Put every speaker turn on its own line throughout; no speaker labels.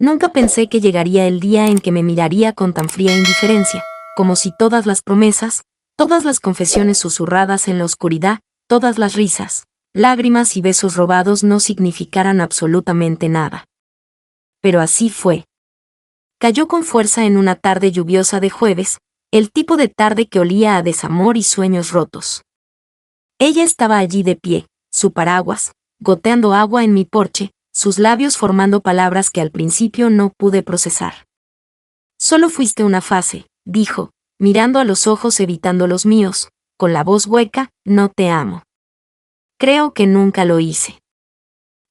Nunca pensé que llegaría el día en que me miraría con tan fría indiferencia, como si todas las promesas, todas las confesiones susurradas en la oscuridad, todas las risas, lágrimas y besos robados no significaran absolutamente nada. Pero así fue. Cayó con fuerza en una tarde lluviosa de jueves, el tipo de tarde que olía a desamor y sueños rotos. Ella estaba allí de pie, su paraguas, goteando agua en mi porche, sus labios formando palabras que al principio no pude procesar. Solo fuiste una fase, dijo, mirando a los ojos evitando los míos, con la voz hueca, no te amo. Creo que nunca lo hice.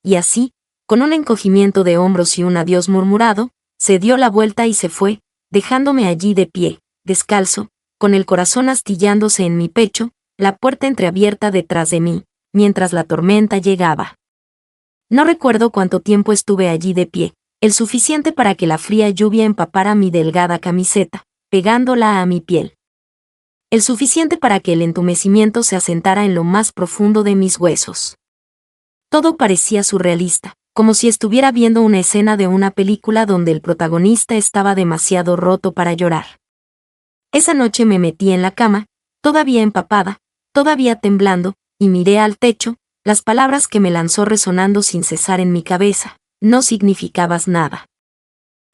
Y así, con un encogimiento de hombros y un adiós murmurado, se dio la vuelta y se fue, dejándome allí de pie, descalzo, con el corazón astillándose en mi pecho, la puerta entreabierta detrás de mí, mientras la tormenta llegaba. No recuerdo cuánto tiempo estuve allí de pie, el suficiente para que la fría lluvia empapara mi delgada camiseta, pegándola a mi piel. El suficiente para que el entumecimiento se asentara en lo más profundo de mis huesos. Todo parecía surrealista, como si estuviera viendo una escena de una película donde el protagonista estaba demasiado roto para llorar. Esa noche me metí en la cama, todavía empapada, todavía temblando, y miré al techo. Las palabras que me lanzó resonando sin cesar en mi cabeza, no significabas nada.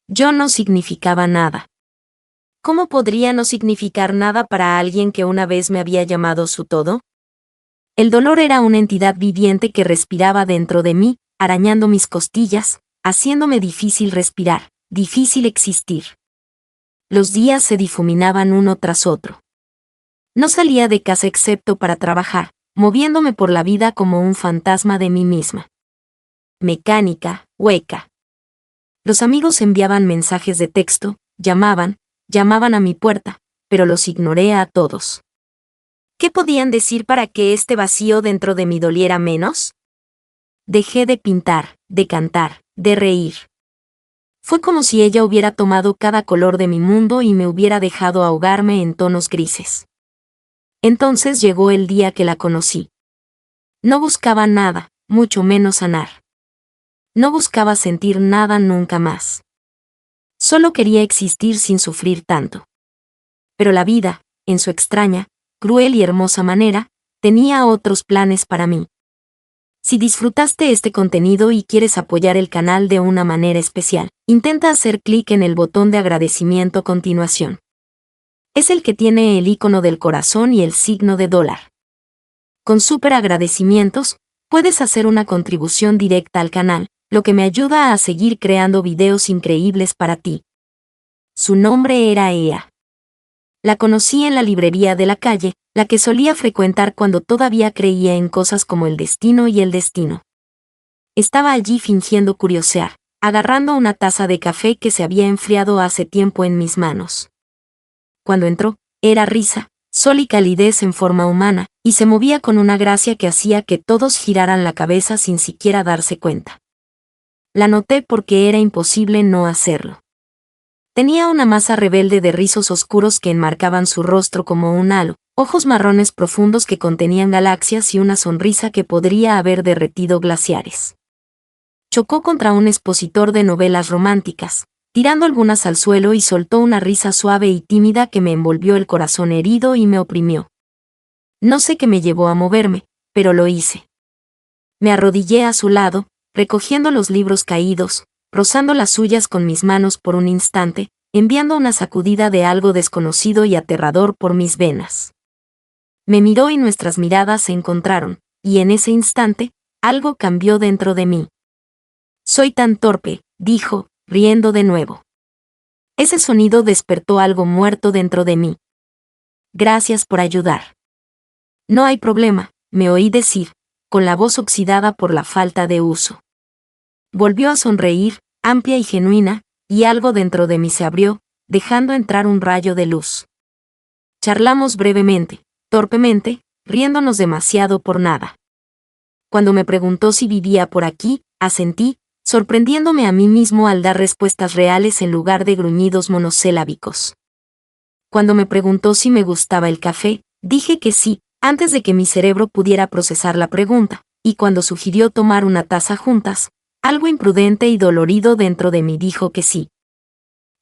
Yo no significaba nada. ¿Cómo podría no significar nada para alguien que una vez me había llamado su todo? El dolor era una entidad viviente que respiraba dentro de mí, arañando mis costillas, haciéndome difícil respirar, difícil existir. Los días se difuminaban uno tras otro. No salía de casa excepto para trabajar, moviéndome por la vida como un fantasma de mí misma. Mecánica, hueca. Los amigos enviaban mensajes de texto, llamaban a mi puerta, pero los ignoré a todos. ¿Qué podían decir para que este vacío dentro de mí doliera menos? Dejé de pintar, de cantar, de reír. Fue como si ella hubiera tomado cada color de mi mundo y me hubiera dejado ahogarme en tonos grises. Entonces llegó el día que la conocí. No buscaba nada, mucho menos sanar. No buscaba sentir nada nunca más. Solo quería existir sin sufrir tanto. Pero la vida, en su extraña, cruel y hermosa manera, tenía otros planes para mí. Si disfrutaste este contenido y quieres apoyar el canal de una manera especial, intenta hacer clic en el botón de agradecimiento a continuación. Es el que tiene el icono del corazón y el signo de dólar. Con súper agradecimientos, puedes hacer una contribución directa al canal, lo que me ayuda a seguir creando videos increíbles para ti. Su nombre era Ea. La conocí en la librería de la calle, la que solía frecuentar cuando todavía creía en cosas como el destino y el destino. Estaba allí fingiendo curiosear, agarrando una taza de café que se había enfriado hace tiempo en mis manos. Cuando entró, era risa, sol y calidez en forma humana, y se movía con una gracia que hacía que todos giraran la cabeza sin siquiera darse cuenta. La noté porque era imposible no hacerlo. Tenía una masa rebelde de rizos oscuros que enmarcaban su rostro como un halo, ojos marrones profundos que contenían galaxias y una sonrisa que podría haber derretido glaciares. Chocó contra un expositor de novelas románticas, tirando algunas al suelo y soltó una risa suave y tímida que me envolvió el corazón herido y me oprimió. No sé qué me llevó a moverme, pero lo hice. Me arrodillé a su lado, recogiendo los libros caídos, rozando las suyas con mis manos por un instante, enviando una sacudida de algo desconocido y aterrador por mis venas. Me miró y nuestras miradas se encontraron, y en ese instante, algo cambió dentro de mí. Soy tan torpe, dijo, riendo de nuevo. Ese sonido despertó algo muerto dentro de mí. Gracias por ayudar. No hay problema, me oí decir, con la voz oxidada por la falta de uso. Volvió a sonreír, amplia y genuina, y algo dentro de mí se abrió, dejando entrar un rayo de luz. Charlamos brevemente, torpemente, riéndonos demasiado por nada. Cuando me preguntó si vivía por aquí, asentí, sorprendiéndome a mí mismo al dar respuestas reales en lugar de gruñidos monosilábicos. Cuando me preguntó si me gustaba el café, dije que sí, antes de que mi cerebro pudiera procesar la pregunta, y cuando sugirió tomar una taza juntas, Algo imprudente y dolorido dentro de mí dijo que sí.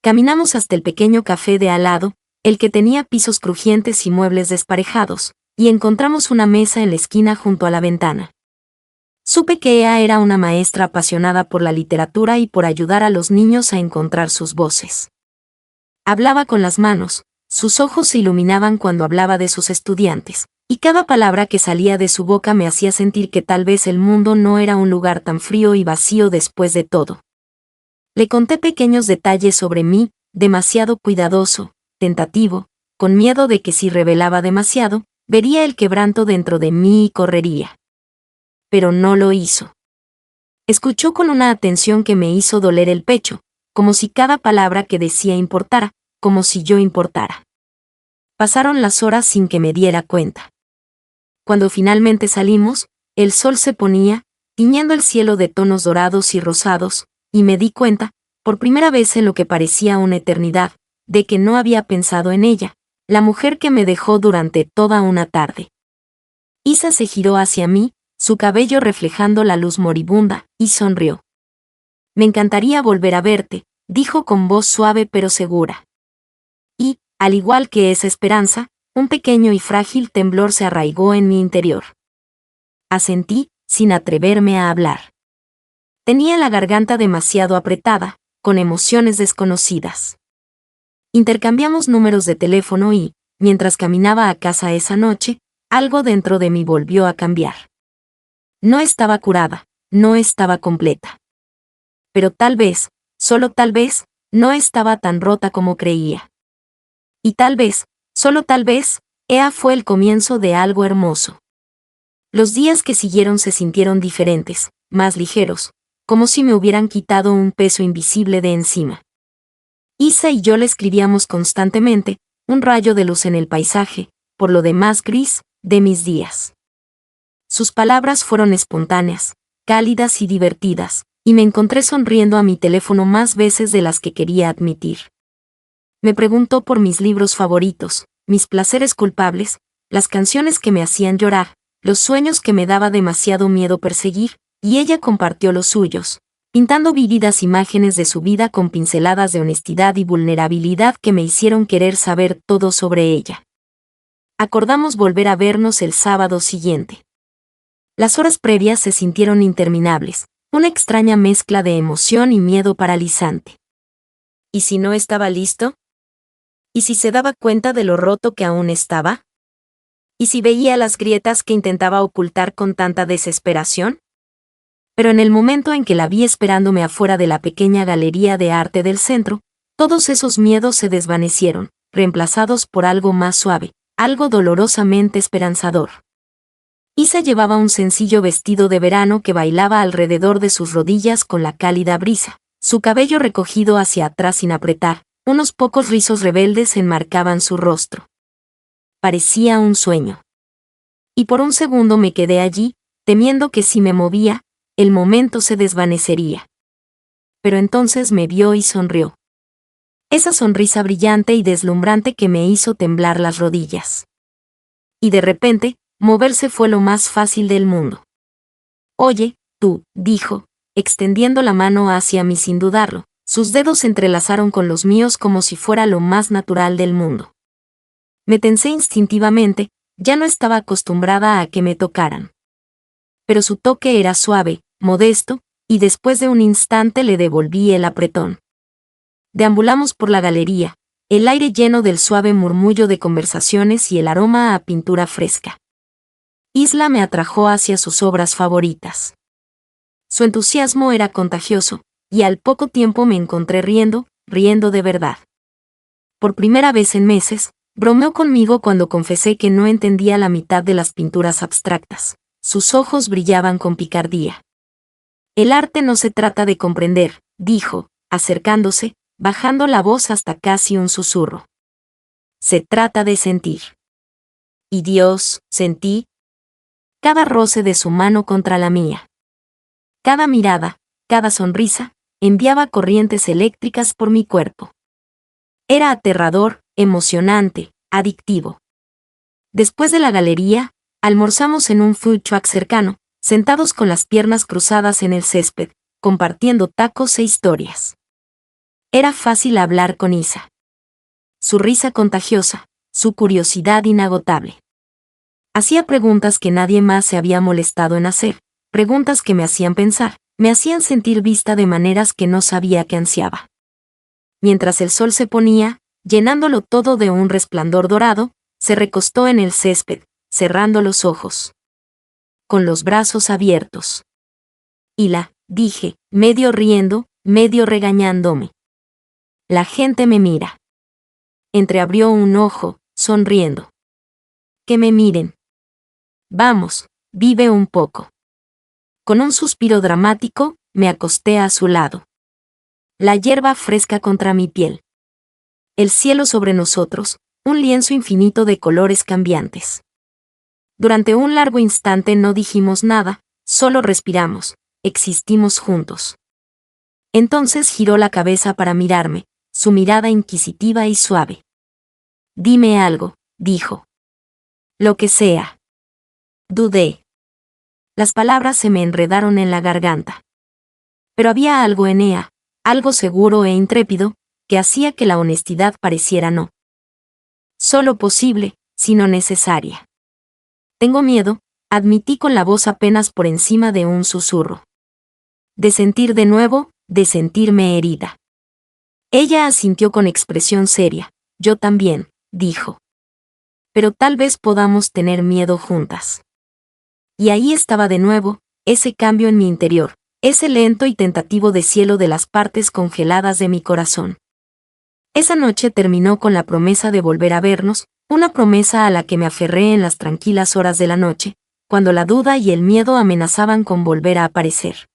Caminamos hasta el pequeño café de al lado, el que tenía pisos crujientes y muebles desparejados, y encontramos una mesa en la esquina junto a la ventana. Supe que ella era una maestra apasionada por la literatura y por ayudar a los niños a encontrar sus voces. Hablaba con las manos, sus ojos se iluminaban cuando hablaba de sus estudiantes, y cada palabra que salía de su boca me hacía sentir que tal vez el mundo no era un lugar tan frío y vacío después de todo. Le conté pequeños detalles sobre mí, demasiado cuidadoso, tentativo, con miedo de que si revelaba demasiado, vería el quebranto dentro de mí y correría. Pero no lo hizo. Escuchó con una atención que me hizo doler el pecho, como si cada palabra que decía importara, como si yo importara. Pasaron las horas sin que me diera cuenta. Cuando finalmente salimos, el sol se ponía, tiñendo el cielo de tonos dorados y rosados, y me di cuenta, por primera vez en lo que parecía una eternidad, de que no había pensado en ella, la mujer que me dejó durante toda una tarde. Isa se giró hacia mí, su cabello reflejando la luz moribunda, y sonrió. Me encantaría volver a verte, dijo con voz suave pero segura. Y, al igual que esa esperanza, un pequeño y frágil temblor se arraigó en mi interior. Asentí, sin atreverme a hablar. Tenía la garganta demasiado apretada, con emociones desconocidas. Intercambiamos números de teléfono y, mientras caminaba a casa esa noche, algo dentro de mí volvió a cambiar. No estaba curada, no estaba completa. Pero tal vez, solo tal vez, no estaba tan rota como creía. Y tal vez, solo tal vez, ella fue el comienzo de algo hermoso. Los días que siguieron se sintieron diferentes, más ligeros, como si me hubieran quitado un peso invisible de encima. Isa y yo le escribíamos constantemente, un rayo de luz en el paisaje, por lo demás gris, de mis días. Sus palabras fueron espontáneas, cálidas y divertidas, y me encontré sonriendo a mi teléfono más veces de las que quería admitir. Me preguntó por mis libros favoritos, mis placeres culpables, las canciones que me hacían llorar, los sueños que me daba demasiado miedo perseguir, y ella compartió los suyos, pintando vívidas imágenes de su vida con pinceladas de honestidad y vulnerabilidad que me hicieron querer saber todo sobre ella. Acordamos volver a vernos el sábado siguiente. Las horas previas se sintieron interminables, una extraña mezcla de emoción y miedo paralizante. ¿Y si no estaba listo? ¿Y si se daba cuenta de lo roto que aún estaba? ¿Y si veía las grietas que intentaba ocultar con tanta desesperación? Pero en el momento en que la vi esperándome afuera de la pequeña galería de arte del centro, todos esos miedos se desvanecieron, reemplazados por algo más suave, algo dolorosamente esperanzador. Isa llevaba un sencillo vestido de verano que bailaba alrededor de sus rodillas con la cálida brisa, su cabello recogido hacia atrás sin apretar, unos pocos rizos rebeldes enmarcaban su rostro. Parecía un sueño. Y por un segundo me quedé allí, temiendo que si me movía, el momento se desvanecería. Pero entonces me vio y sonrió. Esa sonrisa brillante y deslumbrante que me hizo temblar las rodillas. Y de repente, moverse fue lo más fácil del mundo. Oye, tú, dijo, extendiendo la mano hacia mí sin dudarlo, sus dedos se entrelazaron con los míos como si fuera lo más natural del mundo. Me tensé instintivamente, ya no estaba acostumbrada a que me tocaran. Pero su toque era suave, modesto, y después de un instante le devolví el apretón. Deambulamos por la galería, el aire lleno del suave murmullo de conversaciones y el aroma a pintura fresca. Isla me atrajo hacia sus obras favoritas. Su entusiasmo era contagioso, y al poco tiempo me encontré riendo de verdad. Por primera vez en meses, bromeó conmigo cuando confesé que no entendía la mitad de las pinturas abstractas. Sus ojos brillaban con picardía. El arte no se trata de comprender, dijo, acercándose, bajando la voz hasta casi un susurro. Se trata de sentir. Y Dios, sentí cada roce de su mano contra la mía. Cada mirada, cada sonrisa, enviaba corrientes eléctricas por mi cuerpo. Era aterrador, emocionante, adictivo. Después de la galería, almorzamos en un food truck cercano, sentados con las piernas cruzadas en el césped, compartiendo tacos e historias. Era fácil hablar con Isa. Su risa contagiosa, su curiosidad inagotable. Hacía preguntas que nadie más se había molestado en hacer, preguntas que me hacían pensar, me hacían sentir vista de maneras que no sabía que ansiaba. Mientras el sol se ponía, llenándolo todo de un resplandor dorado, se recostó en el césped, cerrando los ojos. Con los brazos abiertos. Hila, dije, medio riendo, medio regañándome. La gente me mira. Entreabrió un ojo, sonriendo. Que me miren. Vamos, vive un poco. Con un suspiro dramático, me acosté a su lado. La hierba fresca contra mi piel. El cielo sobre nosotros, un lienzo infinito de colores cambiantes. Durante un largo instante no dijimos nada, solo respiramos, existimos juntos. Entonces giró la cabeza para mirarme, su mirada inquisitiva y suave. Dime algo, dijo. Lo que sea. Dudé. Las palabras se me enredaron en la garganta. Pero había algo en ella, algo seguro e intrépido, que hacía que la honestidad pareciera no solo posible, sino necesaria. Tengo miedo, admití con la voz apenas por encima de un susurro. De sentir de nuevo, de sentirme herida. Ella asintió con expresión seria. Yo también, dijo. Pero tal vez podamos tener miedo juntas. Y ahí estaba de nuevo, ese cambio en mi interior, ese lento y tentativo deshielo de las partes congeladas de mi corazón. Esa noche terminó con la promesa de volver a vernos, una promesa a la que me aferré en las tranquilas horas de la noche, cuando la duda y el miedo amenazaban con volver a aparecer.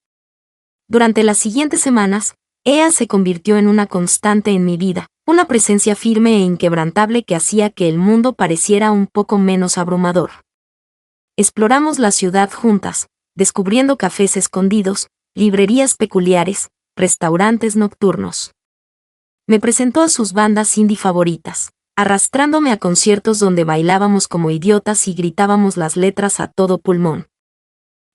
Durante las siguientes semanas, ella se convirtió en una constante en mi vida, una presencia firme e inquebrantable que hacía que el mundo pareciera un poco menos abrumador. Exploramos la ciudad juntas, descubriendo cafés escondidos, librerías peculiares, restaurantes nocturnos. Me presentó a sus bandas indie favoritas, arrastrándome a conciertos donde bailábamos como idiotas y gritábamos las letras a todo pulmón.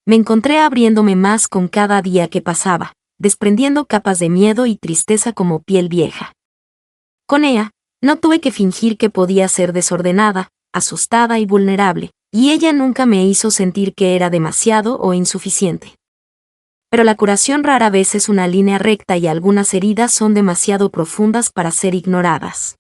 Me encontré abriéndome más con cada día que pasaba, desprendiendo capas de miedo y tristeza como piel vieja. Con ella, no tuve que fingir que podía ser desordenada, asustada y vulnerable, y ella nunca me hizo sentir que era demasiado o insuficiente. Pero la curación rara vez es una línea recta y algunas heridas son demasiado profundas para ser ignoradas.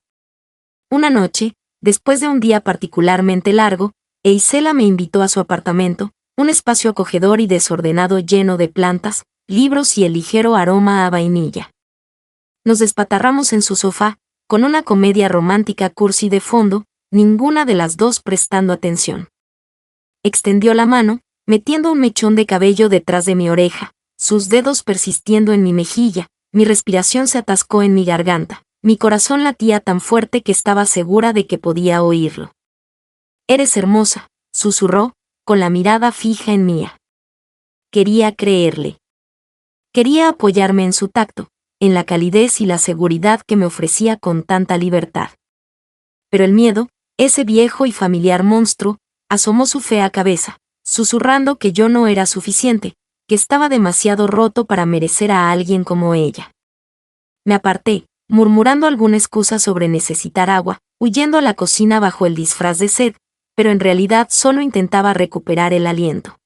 Una noche, después de un día particularmente largo, Eisela me invitó a su apartamento, un espacio acogedor y desordenado lleno de plantas, libros y el ligero aroma a vainilla. Nos despatarramos en su sofá, con una comedia romántica cursi de fondo, ninguna de las dos prestando atención. Extendió la mano, metiendo un mechón de cabello detrás de mi oreja, sus dedos persistiendo en mi mejilla, mi respiración se atascó en mi garganta, mi corazón latía tan fuerte que estaba segura de que podía oírlo. Eres hermosa, susurró, con la mirada fija en mía. Quería creerle. Quería apoyarme en su tacto, en la calidez y la seguridad que me ofrecía con tanta libertad. Pero el miedo, ese viejo y familiar monstruo, asomó su fea cabeza, susurrando que yo no era suficiente, que estaba demasiado roto para merecer a alguien como ella. Me aparté, murmurando alguna excusa sobre necesitar agua, huyendo a la cocina bajo el disfraz de sed, pero en realidad solo intentaba recuperar el aliento.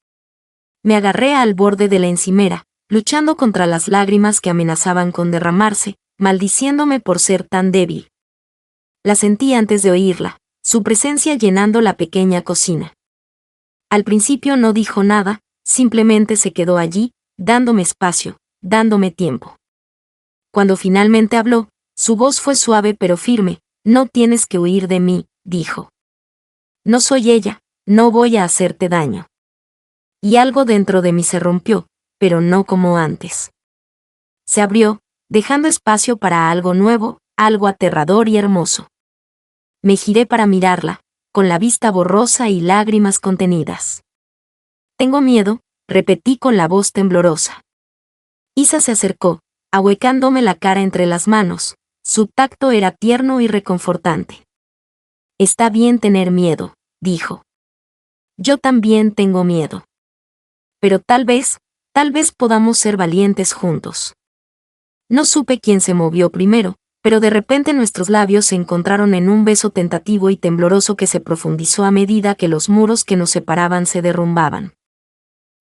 Me agarré al borde de la encimera, luchando contra las lágrimas que amenazaban con derramarse, maldiciéndome por ser tan débil. La sentí antes de oírla, su presencia llenando la pequeña cocina. Al principio no dijo nada, simplemente se quedó allí, dándome espacio, dándome tiempo. Cuando finalmente habló, su voz fue suave pero firme. No tienes que huir de mí, dijo. No soy ella, no voy a hacerte daño. Y algo dentro de mí se rompió, pero no como antes. Se abrió, dejando espacio para algo nuevo, algo aterrador y hermoso. Me giré para mirarla, con la vista borrosa y lágrimas contenidas. Tengo miedo, repetí con la voz temblorosa. Isa se acercó, ahuecándome la cara entre las manos, su tacto era tierno y reconfortante. Está bien tener miedo, dijo. Yo también tengo miedo. Pero tal vez, Tal vez podamos ser valientes juntos. No supe quién se movió primero, pero de repente nuestros labios se encontraron en un beso tentativo y tembloroso que se profundizó a medida que los muros que nos separaban se derrumbaban.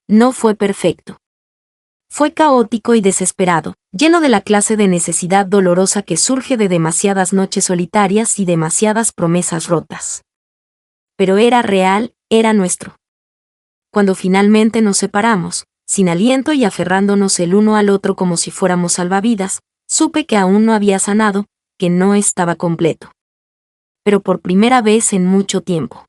No fue perfecto. Fue caótico y desesperado, lleno de la clase de necesidad dolorosa que surge de demasiadas noches solitarias y demasiadas promesas rotas. Pero era real, era nuestro. Cuando finalmente nos separamos, sin aliento y aferrándonos el uno al otro como si fuéramos salvavidas, supe que aún no había sanado, que no estaba completo. Pero por primera vez en mucho tiempo.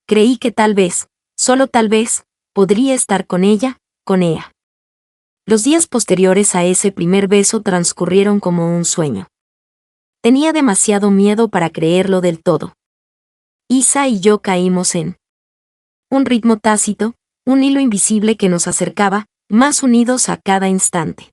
Creí que tal vez, solo tal vez, podría estar con ella, con ella. Los días posteriores a ese primer beso transcurrieron como un sueño. Tenía demasiado miedo para creerlo del todo. Isa y yo caímos en un ritmo tácito, un hilo invisible que nos acercaba, más unidos a cada instante.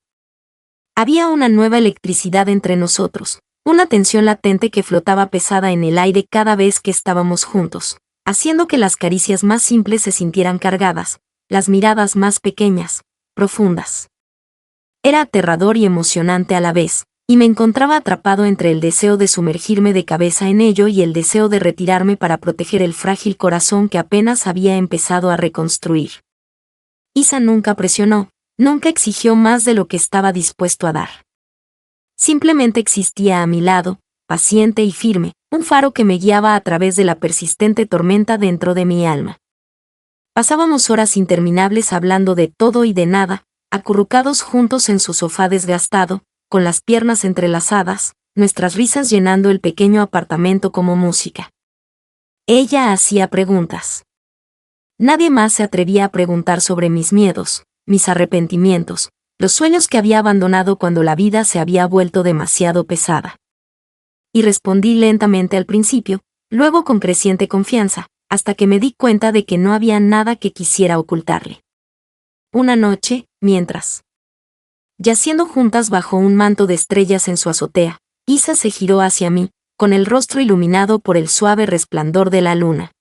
Había una nueva electricidad entre nosotros, una tensión latente que flotaba pesada en el aire cada vez que estábamos juntos, haciendo que las caricias más simples se sintieran cargadas, las miradas más pequeñas, profundas. Era aterrador y emocionante a la vez, y me encontraba atrapado entre el deseo de sumergirme de cabeza en ello y el deseo de retirarme para proteger el frágil corazón que apenas había empezado a reconstruir. Isa nunca presionó, nunca exigió más de lo que estaba dispuesto a dar. Simplemente existía a mi lado, paciente y firme, un faro que me guiaba a través de la persistente tormenta dentro de mi alma. Pasábamos horas interminables hablando de todo y de nada, acurrucados juntos en su sofá desgastado, con las piernas entrelazadas, nuestras risas llenando el pequeño apartamento como música. Ella hacía preguntas. Nadie más se atrevía a preguntar sobre mis miedos, mis arrepentimientos, los sueños que había abandonado cuando la vida se había vuelto demasiado pesada. Y respondí lentamente al principio, luego con creciente confianza, hasta que me di cuenta de que no había nada que quisiera ocultarle. Una noche, mientras yaciendo juntas bajo un manto de estrellas en su azotea, Isa se giró hacia mí, con el rostro iluminado por el suave resplandor de la luna.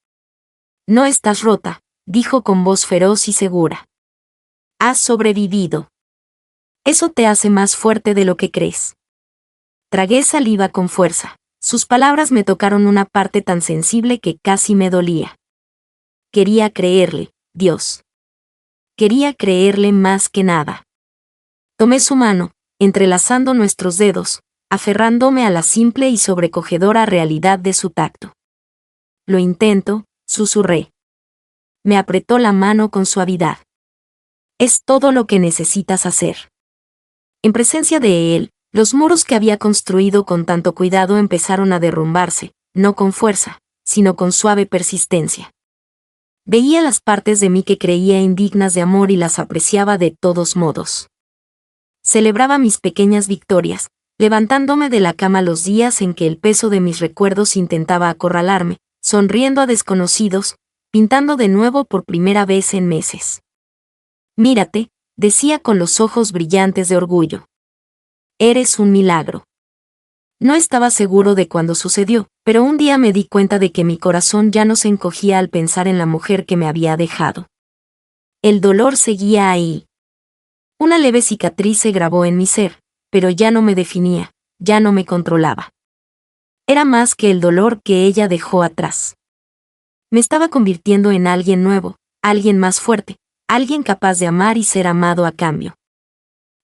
«No estás rota», dijo con voz feroz y segura. «Has sobrevivido. Eso te hace más fuerte de lo que crees». Tragué saliva con fuerza. Sus palabras me tocaron una parte tan sensible que casi me dolía. Quería creerle, Dios. Quería creerle más que nada. Tomé su mano, entrelazando nuestros dedos, aferrándome a la simple y sobrecogedora realidad de su tacto. «Lo intento», susurré. Me apretó la mano con suavidad. «Es todo lo que necesitas hacer». En presencia de él, los muros que había construido con tanto cuidado empezaron a derrumbarse, no con fuerza, sino con suave persistencia. Veía las partes de mí que creía indignas de amor y las apreciaba de todos modos. Celebraba mis pequeñas victorias, levantándome de la cama los días en que el peso de mis recuerdos intentaba acorralarme, sonriendo a desconocidos, pintando de nuevo por primera vez en meses. «Mírate», decía con los ojos brillantes de orgullo. «Eres un milagro». No estaba seguro de cuándo sucedió, pero un día me di cuenta de que mi corazón ya no se encogía al pensar en la mujer que me había dejado. El dolor seguía ahí. Una leve cicatriz se grabó en mi ser, pero ya no me definía, ya no me controlaba. Era más que el dolor que ella dejó atrás. Me estaba convirtiendo en alguien nuevo, alguien más fuerte, alguien capaz de amar y ser amado a cambio.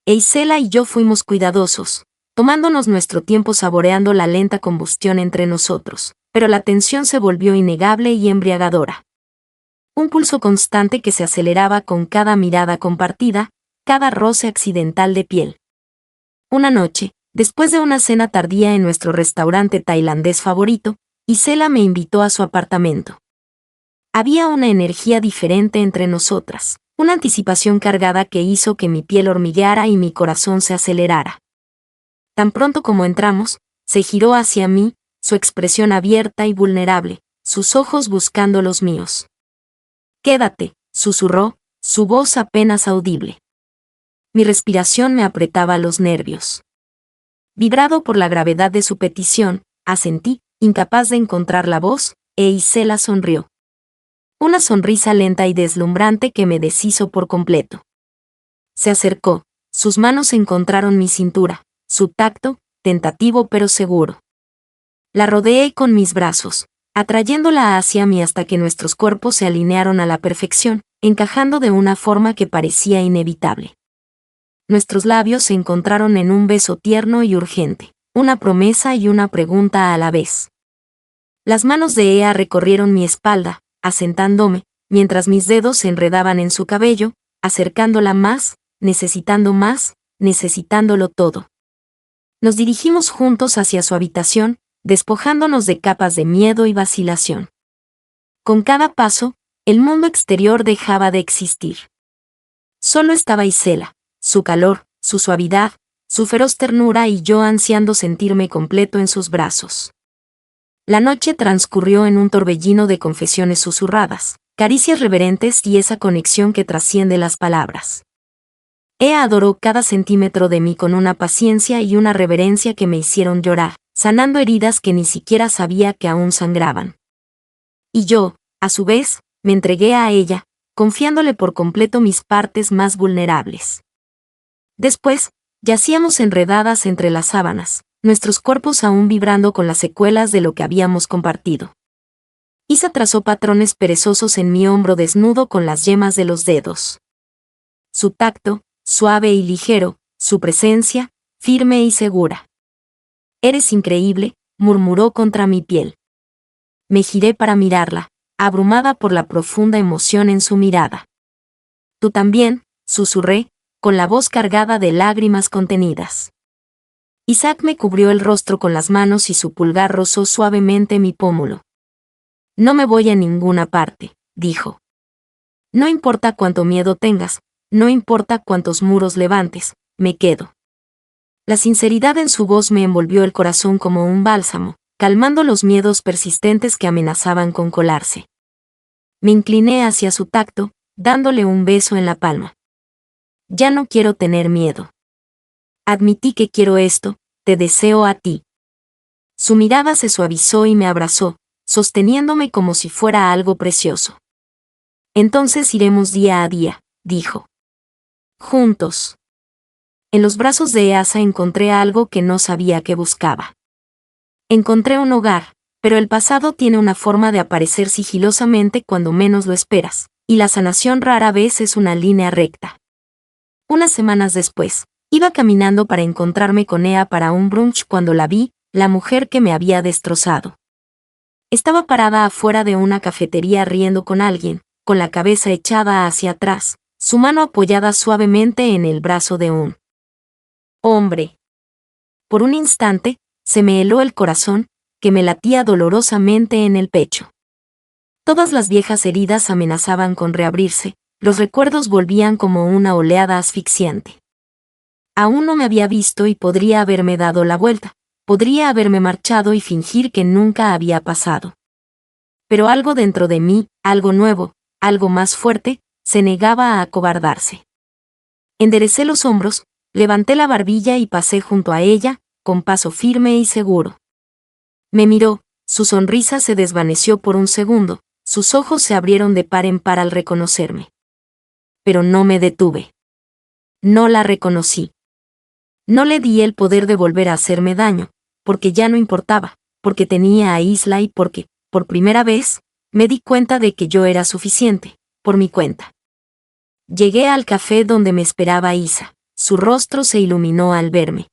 Isela y yo fuimos cuidadosos, tomándonos nuestro tiempo saboreando la lenta combustión entre nosotros, pero la tensión se volvió innegable y embriagadora. Un pulso constante que se aceleraba con cada mirada compartida, cada roce accidental de piel. Una noche, después de una cena tardía en nuestro restaurante tailandés favorito, Isela me invitó a su apartamento. Había una energía diferente entre nosotras, una anticipación cargada que hizo que mi piel hormigueara y mi corazón se acelerara. Tan pronto como entramos, se giró hacia mí, su expresión abierta y vulnerable, sus ojos buscando los míos. «Quédate», susurró, su voz apenas audible. Mi respiración me apretaba los nervios. Vibrado por la gravedad de su petición, asentí, incapaz de encontrar la voz, e Isela sonrió. Una sonrisa lenta y deslumbrante que me deshizo por completo. Se acercó, sus manos encontraron mi cintura, su tacto, tentativo pero seguro. La rodeé con mis brazos, atrayéndola hacia mí hasta que nuestros cuerpos se alinearon a la perfección, encajando de una forma que parecía inevitable. Nuestros labios se encontraron en un beso tierno y urgente, una promesa y una pregunta a la vez. Las manos de Ea recorrieron mi espalda, asentándome, mientras mis dedos se enredaban en su cabello, acercándola más, necesitándolo todo. Nos dirigimos juntos hacia su habitación, despojándonos de capas de miedo y vacilación. Con cada paso, el mundo exterior dejaba de existir. Solo estaba Isela, su calor, su suavidad, su feroz ternura y yo ansiando sentirme completo en sus brazos. La noche transcurrió en un torbellino de confesiones susurradas, caricias reverentes y esa conexión que trasciende las palabras. Ea adoró cada centímetro de mí con una paciencia y una reverencia que me hicieron llorar, sanando heridas que ni siquiera sabía que aún sangraban. Y yo, a su vez, me entregué a ella, confiándole por completo mis partes más vulnerables. Después, yacíamos enredadas entre las sábanas, nuestros cuerpos aún vibrando con las secuelas de lo que habíamos compartido. Isa trazó patrones perezosos en mi hombro desnudo con las yemas de los dedos. Su tacto, suave y ligero, su presencia, firme y segura. «Eres increíble», murmuró contra mi piel. Me giré para mirarla, abrumada por la profunda emoción en su mirada. «Tú también», susurré, con la voz cargada de lágrimas contenidas. Isaac me cubrió el rostro con las manos y su pulgar rozó suavemente mi pómulo. «No me voy a ninguna parte», dijo. «No importa cuánto miedo tengas, no importa cuántos muros levantes, me quedo». La sinceridad en su voz me envolvió el corazón como un bálsamo, calmando los miedos persistentes que amenazaban con colarse. Me incliné hacia su tacto, dándole un beso en la palma. «Ya no quiero tener miedo. Admití que quiero esto, te deseo a ti». Su mirada se suavizó y me abrazó, sosteniéndome como si fuera algo precioso. «Entonces iremos día a día», dijo. «Juntos». En los brazos de Asa encontré algo que no sabía que buscaba. Encontré un hogar, pero el pasado tiene una forma de aparecer sigilosamente cuando menos lo esperas, y la sanación rara vez es una línea recta. Unas semanas después, iba caminando para encontrarme con Ea para un brunch cuando la vi, la mujer que me había destrozado. Estaba parada afuera de una cafetería riendo con alguien, con la cabeza echada hacia atrás, su mano apoyada suavemente en el brazo de un hombre. Por un instante, se me heló el corazón, que me latía dolorosamente en el pecho. Todas las viejas heridas amenazaban con reabrirse, los recuerdos volvían como una oleada asfixiante. Aún no me había visto y podría haberme dado la vuelta, podría haberme marchado y fingir que nunca había pasado. Pero algo dentro de mí, algo nuevo, algo más fuerte, se negaba a acobardarse. Enderecé los hombros, levanté la barbilla y pasé junto a ella, con paso firme y seguro. Me miró, su sonrisa se desvaneció por un segundo, sus ojos se abrieron de par en par al reconocerme. Pero no me detuve. No la reconocí. No le di el poder de volver a hacerme daño, porque ya no importaba, porque tenía a Isla y porque, por primera vez, me di cuenta de que yo era suficiente, por mi cuenta. Llegué al café donde me esperaba Isa. Su rostro se iluminó al verme.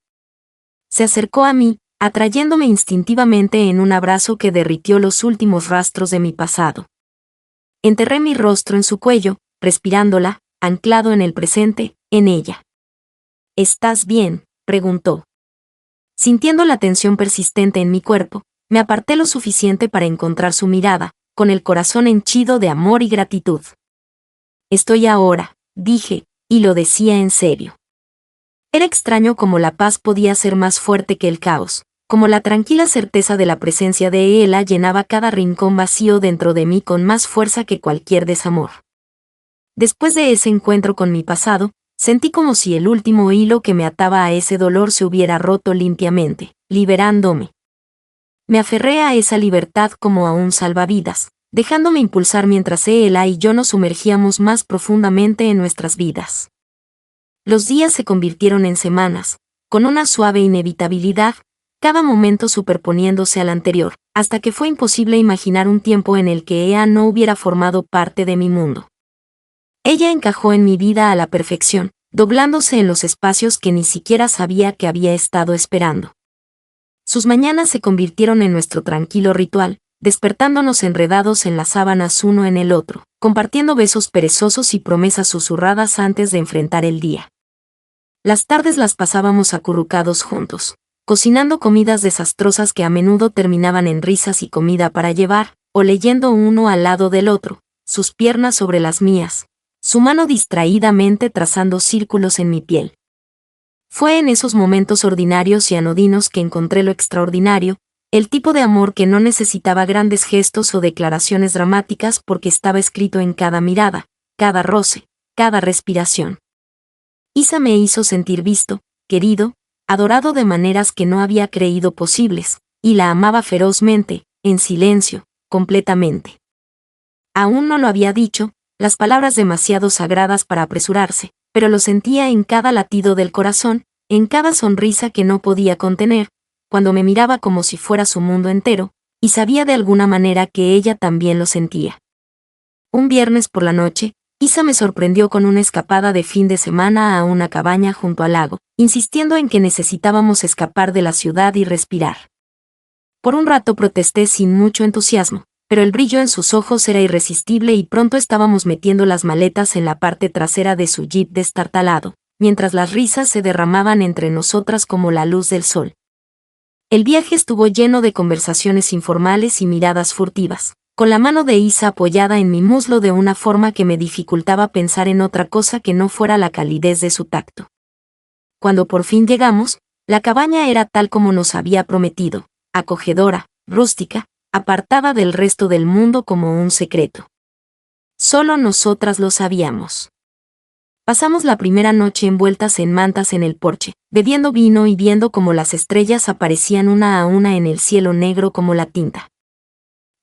Se acercó a mí, atrayéndome instintivamente en un abrazo que derritió los últimos rastros de mi pasado. Enterré mi rostro en su cuello, respirándola, anclado en el presente, en ella. «¿Estás bien?», preguntó. Sintiendo la tensión persistente en mi cuerpo, me aparté lo suficiente para encontrar su mirada, con el corazón henchido de amor y gratitud. «Estoy ahora», dije, y lo decía en serio. Era extraño cómo la paz podía ser más fuerte que el caos, como la tranquila certeza de la presencia de Ela llenaba cada rincón vacío dentro de mí con más fuerza que cualquier desamor. Después de ese encuentro con mi pasado, sentí como si el último hilo que me ataba a ese dolor se hubiera roto limpiamente, liberándome. Me aferré a esa libertad como a un salvavidas, dejándome impulsar mientras Ela y yo nos sumergíamos más profundamente en nuestras vidas. Los días se convirtieron en semanas, con una suave inevitabilidad, cada momento superponiéndose al anterior, hasta que fue imposible imaginar un tiempo en el que ella no hubiera formado parte de mi mundo. Ella encajó en mi vida a la perfección, doblándose en los espacios que ni siquiera sabía que había estado esperando. Sus mañanas se convirtieron en nuestro tranquilo ritual, despertándonos enredados en las sábanas uno en el otro, compartiendo besos perezosos y promesas susurradas antes de enfrentar el día. Las tardes las pasábamos acurrucados juntos, cocinando comidas desastrosas que a menudo terminaban en risas y comida para llevar, o leyendo uno al lado del otro, sus piernas sobre las mías, su mano distraídamente trazando círculos en mi piel. Fue en esos momentos ordinarios y anodinos que encontré lo extraordinario, el tipo de amor que no necesitaba grandes gestos o declaraciones dramáticas porque estaba escrito en cada mirada, cada roce, cada respiración. Isa me hizo sentir visto, querido, adorado de maneras que no había creído posibles, y la amaba ferozmente, en silencio, completamente. Aún no lo había dicho, las palabras demasiado sagradas para apresurarse, pero lo sentía en cada latido del corazón, en cada sonrisa que no podía contener, cuando me miraba como si fuera su mundo entero, y sabía de alguna manera que ella también lo sentía. Un viernes por la noche, Isa me sorprendió con una escapada de fin de semana a una cabaña junto al lago, insistiendo en que necesitábamos escapar de la ciudad y respirar. Por un rato protesté sin mucho entusiasmo, pero el brillo en sus ojos era irresistible y pronto estábamos metiendo las maletas en la parte trasera de su jeep destartalado, mientras las risas se derramaban entre nosotras como la luz del sol. El viaje estuvo lleno de conversaciones informales y miradas furtivas, con la mano de Isa apoyada en mi muslo de una forma que me dificultaba pensar en otra cosa que no fuera la calidez de su tacto. Cuando por fin llegamos, la cabaña era tal como nos había prometido, acogedora, rústica, apartada del resto del mundo como un secreto. Solo nosotras lo sabíamos. Pasamos la primera noche envueltas en mantas en el porche, bebiendo vino y viendo cómo las estrellas aparecían una a una en el cielo negro como la tinta.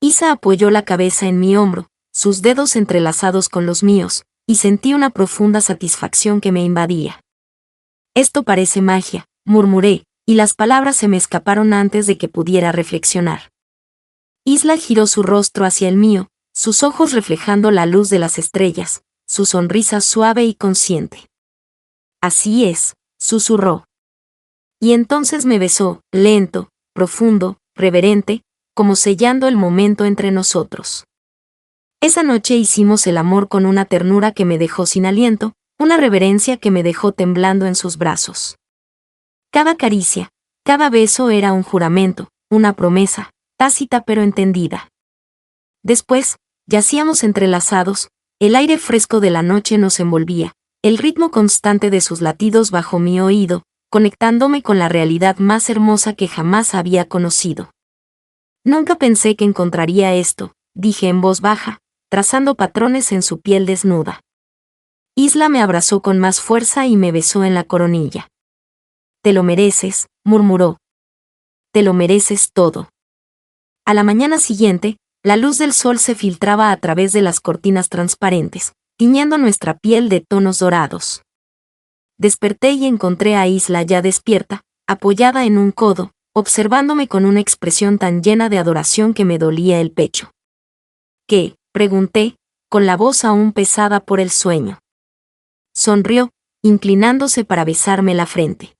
Isa apoyó la cabeza en mi hombro, sus dedos entrelazados con los míos, y sentí una profunda satisfacción que me invadía. «Esto parece magia», murmuré, y las palabras se me escaparon antes de que pudiera reflexionar. Isla giró su rostro hacia el mío, sus ojos reflejando la luz de las estrellas, su sonrisa suave y consciente. «Así es», susurró. Y entonces me besó, lento, profundo, reverente, como sellando el momento entre nosotros. Esa noche hicimos el amor con una ternura que me dejó sin aliento, una reverencia que me dejó temblando en sus brazos. Cada caricia, cada beso era un juramento, una promesa, tácita pero entendida. Después, yacíamos entrelazados, el aire fresco de la noche nos envolvía, el ritmo constante de sus latidos bajo mi oído, conectándome con la realidad más hermosa que jamás había conocido. Nunca pensé que encontraría esto, dije en voz baja, trazando patrones en su piel desnuda. Isla me abrazó con más fuerza y me besó en la coronilla. «Te lo mereces», murmuró. «Te lo mereces todo». A la mañana siguiente, la luz del sol se filtraba a través de las cortinas transparentes, tiñendo nuestra piel de tonos dorados. Desperté y encontré a Isla ya despierta, apoyada en un codo, observándome con una expresión tan llena de adoración que me dolía el pecho. «¿Qué?», pregunté, con la voz aún pesada por el sueño. Sonrió, inclinándose para besarme la frente.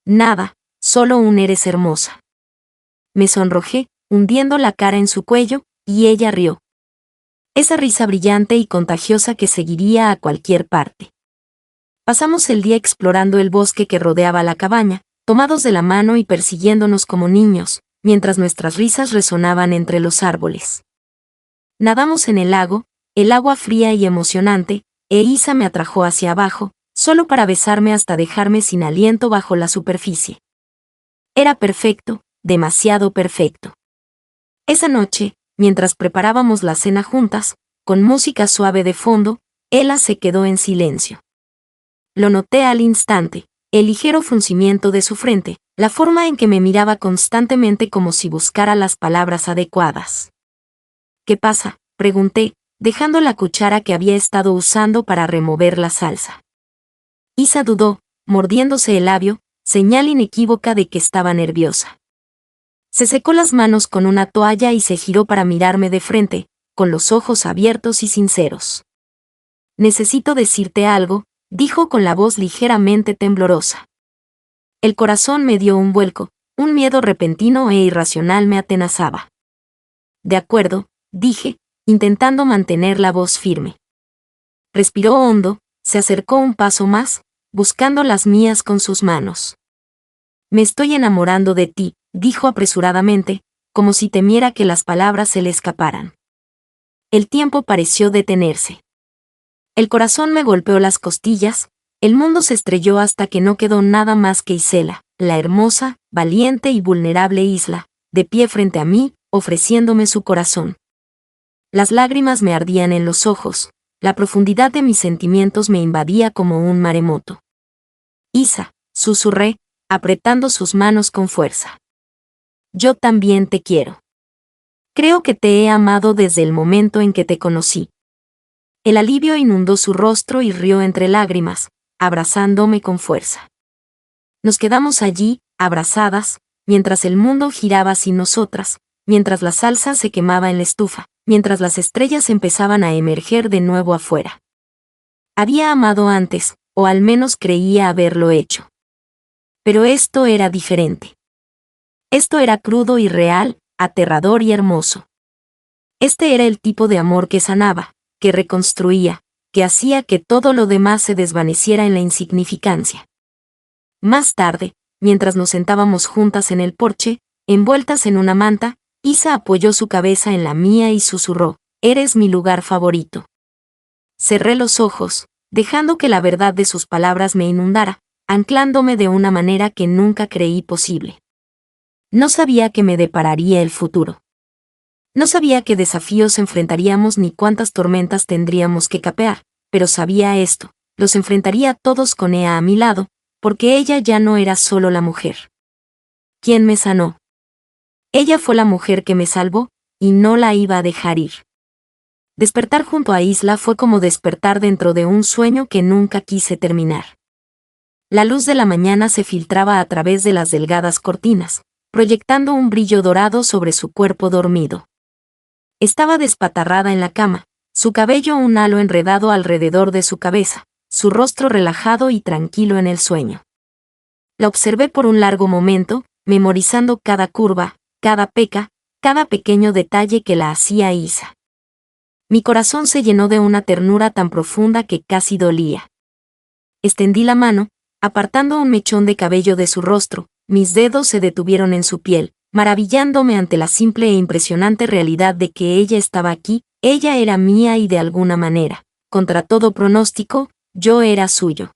«Nada, solo un eres hermosa». Me sonrojé, hundiendo la cara en su cuello, y ella rió. Esa risa brillante y contagiosa que seguiría a cualquier parte. Pasamos el día explorando el bosque que rodeaba la cabaña, tomados de la mano y persiguiéndonos como niños, mientras nuestras risas resonaban entre los árboles. Nadamos en el lago, el agua fría y emocionante, e Isa me atrajo hacia abajo, solo para besarme hasta dejarme sin aliento bajo la superficie. Era perfecto, demasiado perfecto. Esa noche, mientras preparábamos la cena juntas, con música suave de fondo, ella se quedó en silencio. Lo noté al instante, el ligero fruncimiento de su frente, la forma en que me miraba constantemente como si buscara las palabras adecuadas. «¿Qué pasa?», pregunté, dejando la cuchara que había estado usando para remover la salsa. Isa dudó, mordiéndose el labio, señal inequívoca de que estaba nerviosa. Se secó las manos con una toalla y se giró para mirarme de frente, con los ojos abiertos y sinceros. «Necesito decirte algo», dijo con la voz ligeramente temblorosa. El corazón me dio un vuelco, un miedo repentino e irracional me atenazaba. «De acuerdo», dije, intentando mantener la voz firme. Respiró hondo, se acercó un paso más, buscando las mías con sus manos. «Me estoy enamorando de ti», dijo apresuradamente, como si temiera que las palabras se le escaparan. El tiempo pareció detenerse. El corazón me golpeó las costillas, el mundo se estrelló hasta que no quedó nada más que Isela, la hermosa, valiente y vulnerable Isla, de pie frente a mí, ofreciéndome su corazón. Las lágrimas me ardían en los ojos, la profundidad de mis sentimientos me invadía como un maremoto. «Isa», susurré, apretando sus manos con fuerza. «Yo también te quiero. Creo que te he amado desde el momento en que te conocí». El alivio inundó su rostro y rió entre lágrimas, abrazándome con fuerza. Nos quedamos allí, abrazadas, mientras el mundo giraba sin nosotras, mientras la salsa se quemaba en la estufa, mientras las estrellas empezaban a emerger de nuevo afuera. Había amado antes, o al menos creía haberlo hecho. Pero esto era diferente. Esto era crudo y real, aterrador y hermoso. Este era el tipo de amor que sanaba, que reconstruía, que hacía que todo lo demás se desvaneciera en la insignificancia. Más tarde, mientras nos sentábamos juntas en el porche, envueltas en una manta, Isa apoyó su cabeza en la mía y susurró: «Eres mi lugar favorito». Cerré los ojos, dejando que la verdad de sus palabras me inundara, anclándome de una manera que nunca creí posible. No sabía qué me depararía el futuro. No sabía qué desafíos enfrentaríamos ni cuántas tormentas tendríamos que capear, pero sabía esto: los enfrentaría todos con ella a mi lado, porque ella ya no era solo la mujer. ¿Quién me sanó? Ella fue la mujer que me salvó, y no la iba a dejar ir. Despertar junto a Isla fue como despertar dentro de un sueño que nunca quise terminar. La luz de la mañana se filtraba a través de las delgadas cortinas, proyectando un brillo dorado sobre su cuerpo dormido. Estaba despatarrada en la cama, su cabello un halo enredado alrededor de su cabeza, su rostro relajado y tranquilo en el sueño. La observé por un largo momento, memorizando cada curva, cada peca, cada pequeño detalle que la hacía Isa. Mi corazón se llenó de una ternura tan profunda que casi dolía. Extendí la mano, apartando un mechón de cabello de su rostro, mis dedos se detuvieron en su piel, maravillándome ante la simple e impresionante realidad de que ella estaba aquí, ella era mía y de alguna manera, contra todo pronóstico, yo era suyo.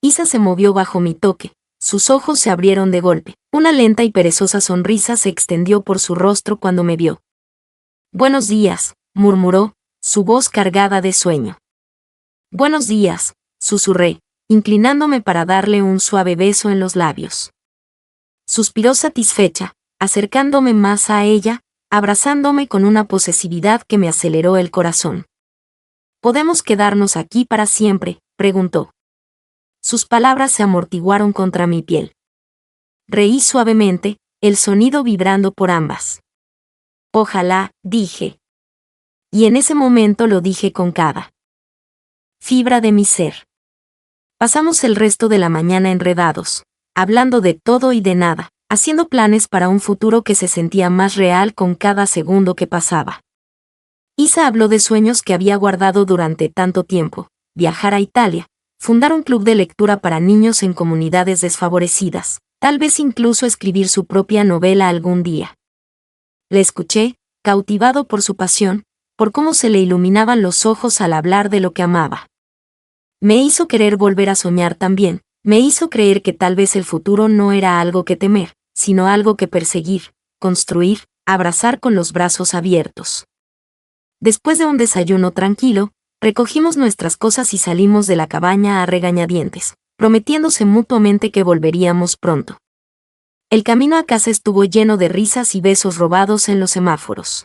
Isa se movió bajo mi toque, sus ojos se abrieron de golpe, una lenta y perezosa sonrisa se extendió por su rostro cuando me vio. «Buenos días», murmuró, su voz cargada de sueño. «Buenos días», susurré, inclinándome para darle un suave beso en los labios. Suspiró satisfecha, acercándome más a ella, abrazándome con una posesividad que me aceleró el corazón. «¿Podemos quedarnos aquí para siempre?», preguntó. Sus palabras se amortiguaron contra mi piel. Reí suavemente, el sonido vibrando por ambas. «Ojalá», dije. Y en ese momento lo dije con cada fibra de mi ser. Pasamos el resto de la mañana enredados, hablando de todo y de nada, haciendo planes para un futuro que se sentía más real con cada segundo que pasaba. Isa habló de sueños que había guardado durante tanto tiempo: viajar a Italia, fundar un club de lectura para niños en comunidades desfavorecidas, tal vez incluso escribir su propia novela algún día. Le escuché, cautivado por su pasión, por cómo se le iluminaban los ojos al hablar de lo que amaba. Me hizo querer volver a soñar también, me hizo creer que tal vez el futuro no era algo que temer, sino algo que perseguir, construir, abrazar con los brazos abiertos. Después de un desayuno tranquilo, recogimos nuestras cosas y salimos de la cabaña a regañadientes, prometiéndose mutuamente que volveríamos pronto. El camino a casa estuvo lleno de risas y besos robados en los semáforos.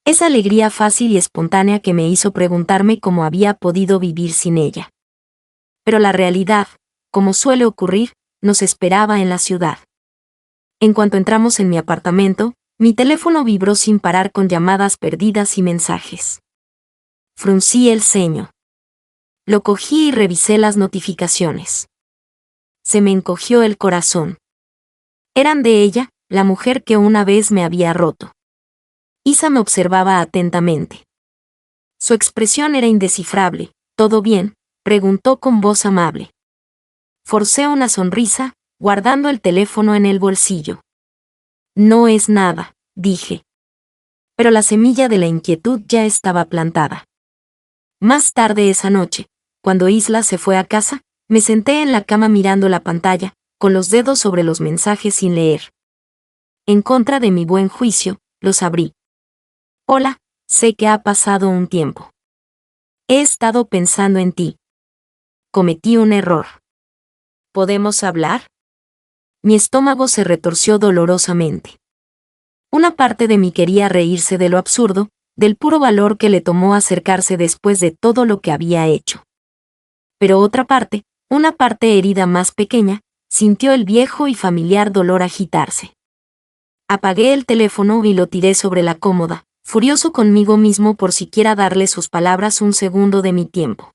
Esa alegría fácil y espontánea que me hizo preguntarme cómo había podido vivir sin ella. Pero la realidad, como suele ocurrir, nos esperaba en la ciudad. En cuanto entramos en mi apartamento, mi teléfono vibró sin parar con llamadas perdidas y mensajes. Fruncí el ceño. Lo cogí y revisé las notificaciones. Se me encogió el corazón. Eran de ella, la mujer que una vez me había roto. Isa me observaba atentamente. Su expresión era indescifrable. ¿Todo bien?, preguntó con voz amable. Forcé una sonrisa, guardando el teléfono en el bolsillo. No es nada, dije. Pero la semilla de la inquietud ya estaba plantada. Más tarde esa noche, cuando Isla se fue a casa, me senté en la cama mirando la pantalla, con los dedos sobre los mensajes sin leer. En contra de mi buen juicio, los abrí. Hola, sé que ha pasado un tiempo. He estado pensando en ti. Cometí un error. ¿Podemos hablar? Mi estómago se retorció dolorosamente. Una parte de mí quería reírse de lo absurdo, del puro valor que le tomó acercarse después de todo lo que había hecho. Pero otra parte, una parte herida más pequeña, sintió el viejo y familiar dolor agitarse. Apagué el teléfono y lo tiré sobre la cómoda, furioso conmigo mismo por siquiera darle sus palabras un segundo de mi tiempo.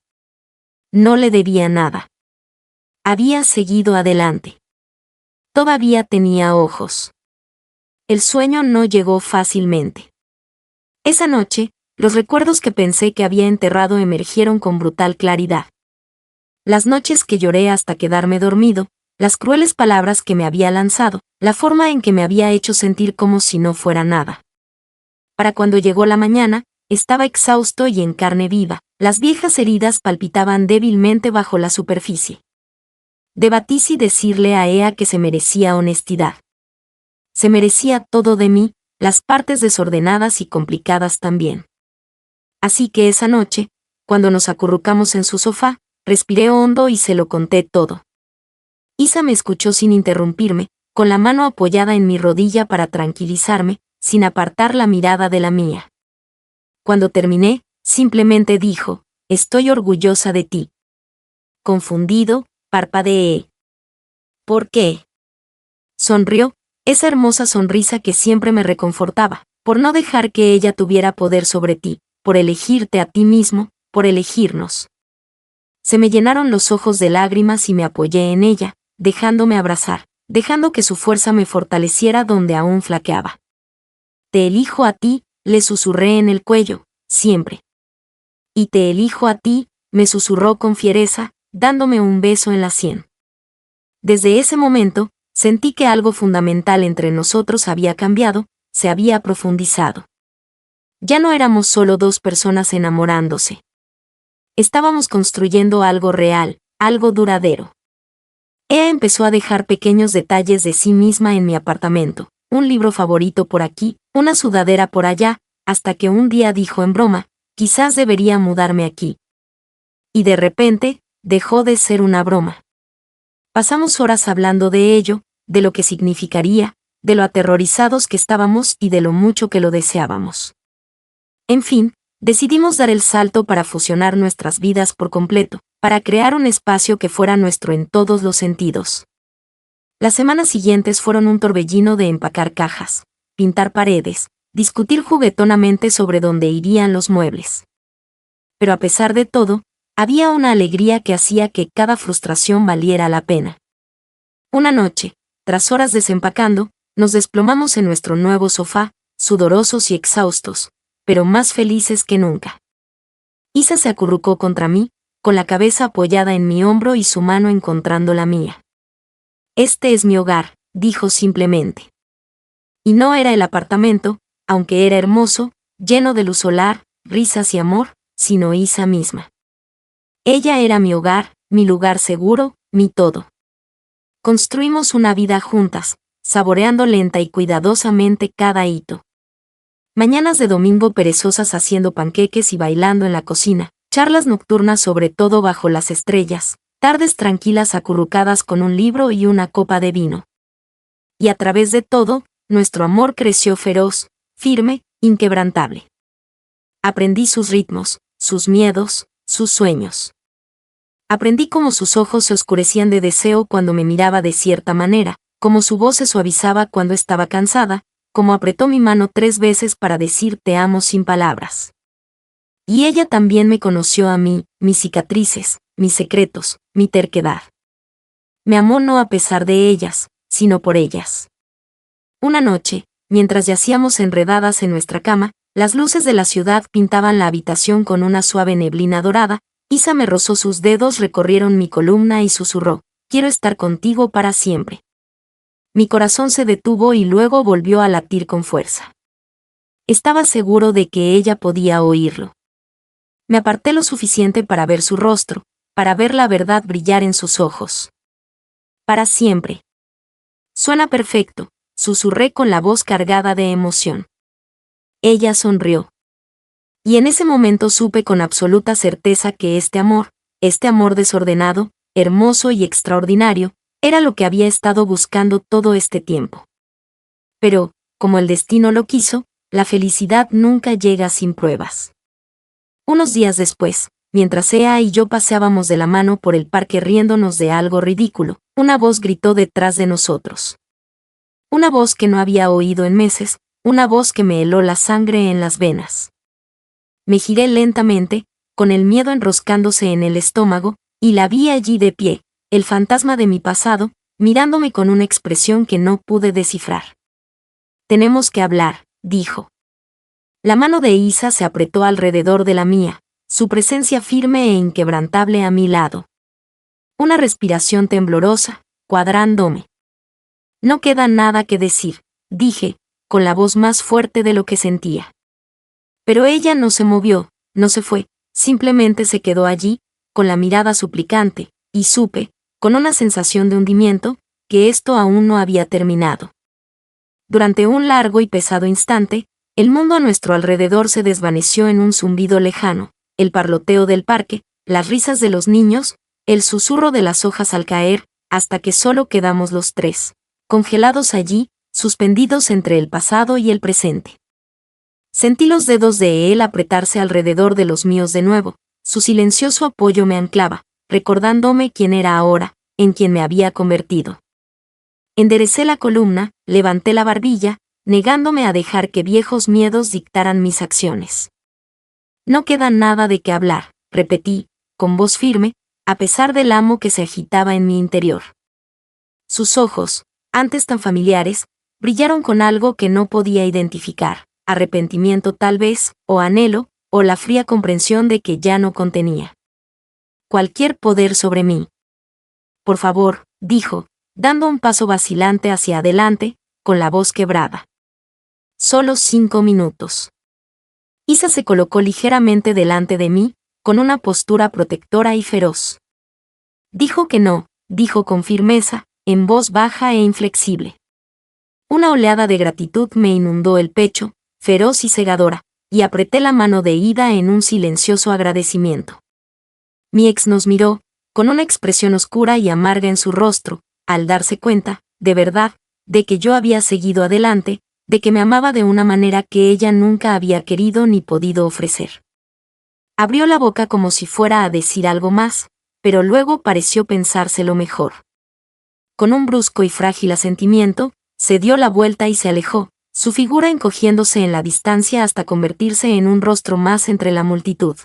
No le debía nada. Había seguido adelante. Todavía tenía ojos. El sueño no llegó fácilmente. Esa noche, los recuerdos que pensé que había enterrado emergieron con brutal claridad. Las noches que lloré hasta quedarme dormido, las crueles palabras que me había lanzado, la forma en que me había hecho sentir como si no fuera nada. Para cuando llegó la mañana, estaba exhausto y en carne viva, las viejas heridas palpitaban débilmente bajo la superficie. Debatí si decirle a Ea que se merecía honestidad. Se merecía todo de mí, las partes desordenadas y complicadas también. Así que esa noche, cuando nos acurrucamos en su sofá, respiré hondo y se lo conté todo. Isa me escuchó sin interrumpirme, con la mano apoyada en mi rodilla para tranquilizarme, sin apartar la mirada de la mía. Cuando terminé, simplemente dijo, «Estoy orgullosa de ti». Confundido, parpadeé. ¿Por qué? Sonrió, esa hermosa sonrisa que siempre me reconfortaba, por no dejar que ella tuviera poder sobre ti, por elegirte a ti mismo, por elegirnos. Se me llenaron los ojos de lágrimas y me apoyé en ella, dejándome abrazar, dejando que su fuerza me fortaleciera donde aún flaqueaba. Te elijo a ti, le susurré en el cuello, siempre. Y te elijo a ti, me susurró con fiereza, dándome un beso en la sien. Desde ese momento, sentí que algo fundamental entre nosotros había cambiado, se había profundizado. Ya no éramos solo dos personas enamorándose. Estábamos construyendo algo real, algo duradero. Ea empezó a dejar pequeños detalles de sí misma en mi apartamento, un libro favorito por aquí, una sudadera por allá, hasta que un día dijo en broma, quizás debería mudarme aquí. Y de repente, dejó de ser una broma. Pasamos horas hablando de ello, de lo que significaría, de lo aterrorizados que estábamos y de lo mucho que lo deseábamos. En fin, decidimos dar el salto para fusionar nuestras vidas por completo, para crear un espacio que fuera nuestro en todos los sentidos. Las semanas siguientes fueron un torbellino de empacar cajas, pintar paredes, discutir juguetonamente sobre dónde irían los muebles. Pero a pesar de todo, había una alegría que hacía que cada frustración valiera la pena. Una noche, tras horas desempacando, nos desplomamos en nuestro nuevo sofá, sudorosos y exhaustos, pero más felices que nunca. Isa se acurrucó contra mí, con la cabeza apoyada en mi hombro y su mano encontrando la mía. Este es mi hogar, dijo simplemente. Y no era el apartamento, aunque era hermoso, lleno de luz solar, risas y amor, sino Isa misma. Ella era mi hogar, mi lugar seguro, mi todo. Construimos una vida juntas, saboreando lenta y cuidadosamente cada hito. Mañanas de domingo perezosas haciendo panqueques y bailando en la cocina, charlas nocturnas sobre todo bajo las estrellas, tardes tranquilas acurrucadas con un libro y una copa de vino. Y a través de todo, nuestro amor creció feroz, firme, inquebrantable. Aprendí sus ritmos, sus miedos, sus sueños. Aprendí cómo sus ojos se oscurecían de deseo cuando me miraba de cierta manera, cómo su voz se suavizaba cuando estaba cansada, cómo apretó mi mano 3 veces para decir te amo sin palabras. Y ella también me conoció a mí, mis cicatrices, mis secretos, mi terquedad. Me amó no a pesar de ellas, sino por ellas. Una noche, mientras yacíamos enredadas en nuestra cama, las luces de la ciudad pintaban la habitación con una suave neblina dorada. Isa me rozó sus dedos, recorrieron mi columna y susurró, quiero estar contigo para siempre. Mi corazón se detuvo y luego volvió a latir con fuerza. Estaba seguro de que ella podía oírlo. Me aparté lo suficiente para ver su rostro, para ver la verdad brillar en sus ojos. Para siempre. Suena perfecto, susurré con la voz cargada de emoción. Ella sonrió. Y en ese momento supe con absoluta certeza que este amor desordenado, hermoso y extraordinario, era lo que había estado buscando todo este tiempo. Pero, como el destino lo quiso, la felicidad nunca llega sin pruebas. Unos días después, mientras Ea y yo paseábamos de la mano por el parque riéndonos de algo ridículo, una voz gritó detrás de nosotros. Una voz que no había oído en meses, una voz que me heló la sangre en las venas. Me giré lentamente, con el miedo enroscándose en el estómago, y la vi allí de pie, el fantasma de mi pasado, mirándome con una expresión que no pude descifrar. Tenemos que hablar, dijo. La mano de Isa se apretó alrededor de la mía, su presencia firme e inquebrantable a mi lado. Una respiración temblorosa, cuadrándome. No queda nada que decir, dije, con la voz más fuerte de lo que sentía. Pero ella no se movió, no se fue, simplemente se quedó allí, con la mirada suplicante, y supe, con una sensación de hundimiento, que esto aún no había terminado. Durante un largo y pesado instante, el mundo a nuestro alrededor se desvaneció en un zumbido lejano, el parloteo del parque, las risas de los niños, el susurro de las hojas al caer, hasta que solo quedamos los tres, congelados allí, suspendidos entre el pasado y el presente. Sentí los dedos de él apretarse alrededor de los míos de nuevo, su silencioso apoyo me anclaba, recordándome quién era ahora, en quien me había convertido. Enderecé la columna, levanté la barbilla, negándome a dejar que viejos miedos dictaran mis acciones. No queda nada de qué hablar, repetí, con voz firme, a pesar del amo que se agitaba en mi interior. Sus ojos, antes tan familiares, brillaron con algo que no podía identificar. Arrepentimiento tal vez, o anhelo, o la fría comprensión de que ya no contenía cualquier poder sobre mí. Por favor, dijo, dando un paso vacilante hacia adelante, con la voz quebrada. Solo 5 minutos. Isa se colocó ligeramente delante de mí, con una postura protectora y feroz. Dijo que no, dijo con firmeza, en voz baja e inflexible. Una oleada de gratitud me inundó el pecho, feroz y cegadora, y apreté la mano de Ida en un silencioso agradecimiento. Mi ex nos miró, con una expresión oscura y amarga en su rostro, al darse cuenta, de verdad, de que yo había seguido adelante, de que me amaba de una manera que ella nunca había querido ni podido ofrecer. Abrió la boca como si fuera a decir algo más, pero luego pareció pensárselo mejor. Con un brusco y frágil asentimiento, se dio la vuelta y se alejó, su figura encogiéndose en la distancia hasta convertirse en un rostro más entre la multitud.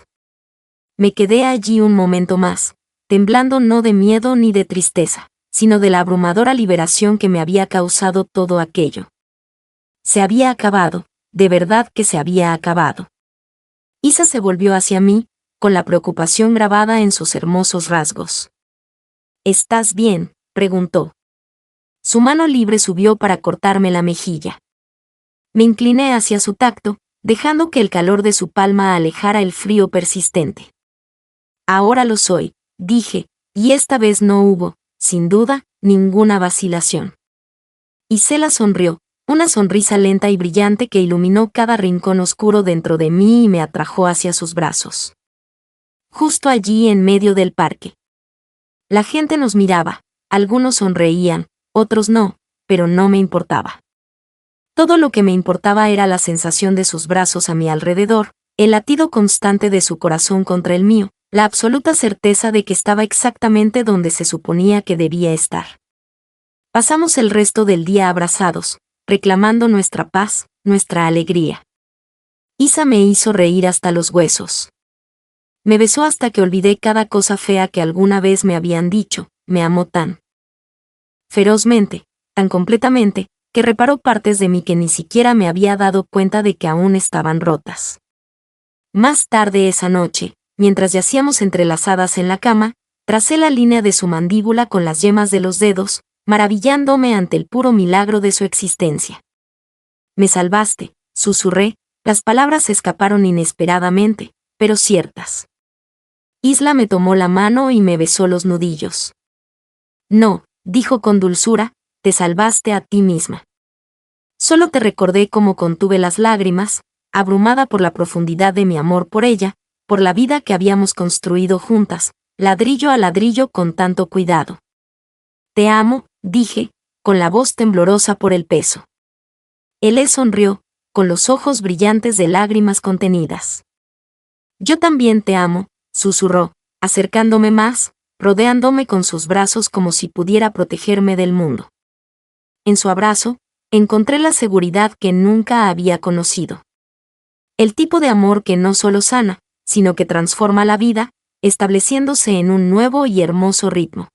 Me quedé allí un momento más, temblando no de miedo ni de tristeza, sino de la abrumadora liberación que me había causado todo aquello. Se había acabado, de verdad que se había acabado. Isa se volvió hacia mí, con la preocupación grabada en sus hermosos rasgos. ¿Estás bien?, preguntó. Su mano libre subió para cortarme la mejilla. Me incliné hacia su tacto, dejando que el calor de su palma alejara el frío persistente. Ahora lo soy, dije, y esta vez no hubo, sin duda, ninguna vacilación. Isela sonrió, una sonrisa lenta y brillante que iluminó cada rincón oscuro dentro de mí y me atrajo hacia sus brazos. Justo allí en medio del parque. La gente nos miraba, algunos sonreían, otros no, pero no me importaba. Todo lo que me importaba era la sensación de sus brazos a mi alrededor, el latido constante de su corazón contra el mío, La absoluta certeza de que estaba exactamente donde se suponía que debía estar. Pasamos el resto del día abrazados, reclamando nuestra paz, nuestra alegría. Isa me hizo reír hasta los huesos. Me besó hasta que olvidé cada cosa fea que alguna vez me habían dicho, me amó tan ferozmente, tan completamente, que reparó partes de mí que ni siquiera me había dado cuenta de que aún estaban rotas. Más tarde esa noche, mientras yacíamos entrelazadas en la cama, tracé la línea de su mandíbula con las yemas de los dedos, maravillándome ante el puro milagro de su existencia. Me salvaste, susurré, las palabras escaparon inesperadamente, pero ciertas. Isla me tomó la mano y me besó los nudillos. No, dijo con dulzura, te salvaste a ti misma. Solo te recordé cómo contuve las lágrimas, abrumada por la profundidad de mi amor por ella, por la vida que habíamos construido juntas, ladrillo a ladrillo con tanto cuidado. Te amo, dije, con la voz temblorosa por el peso. Él sonrió, con los ojos brillantes de lágrimas contenidas. Yo también te amo, susurró, acercándome más, rodeándome con sus brazos como si pudiera protegerme del mundo. En su abrazo, encontré la seguridad que nunca había conocido. El tipo de amor que no solo sana, sino que transforma la vida, estableciéndose en un nuevo y hermoso ritmo.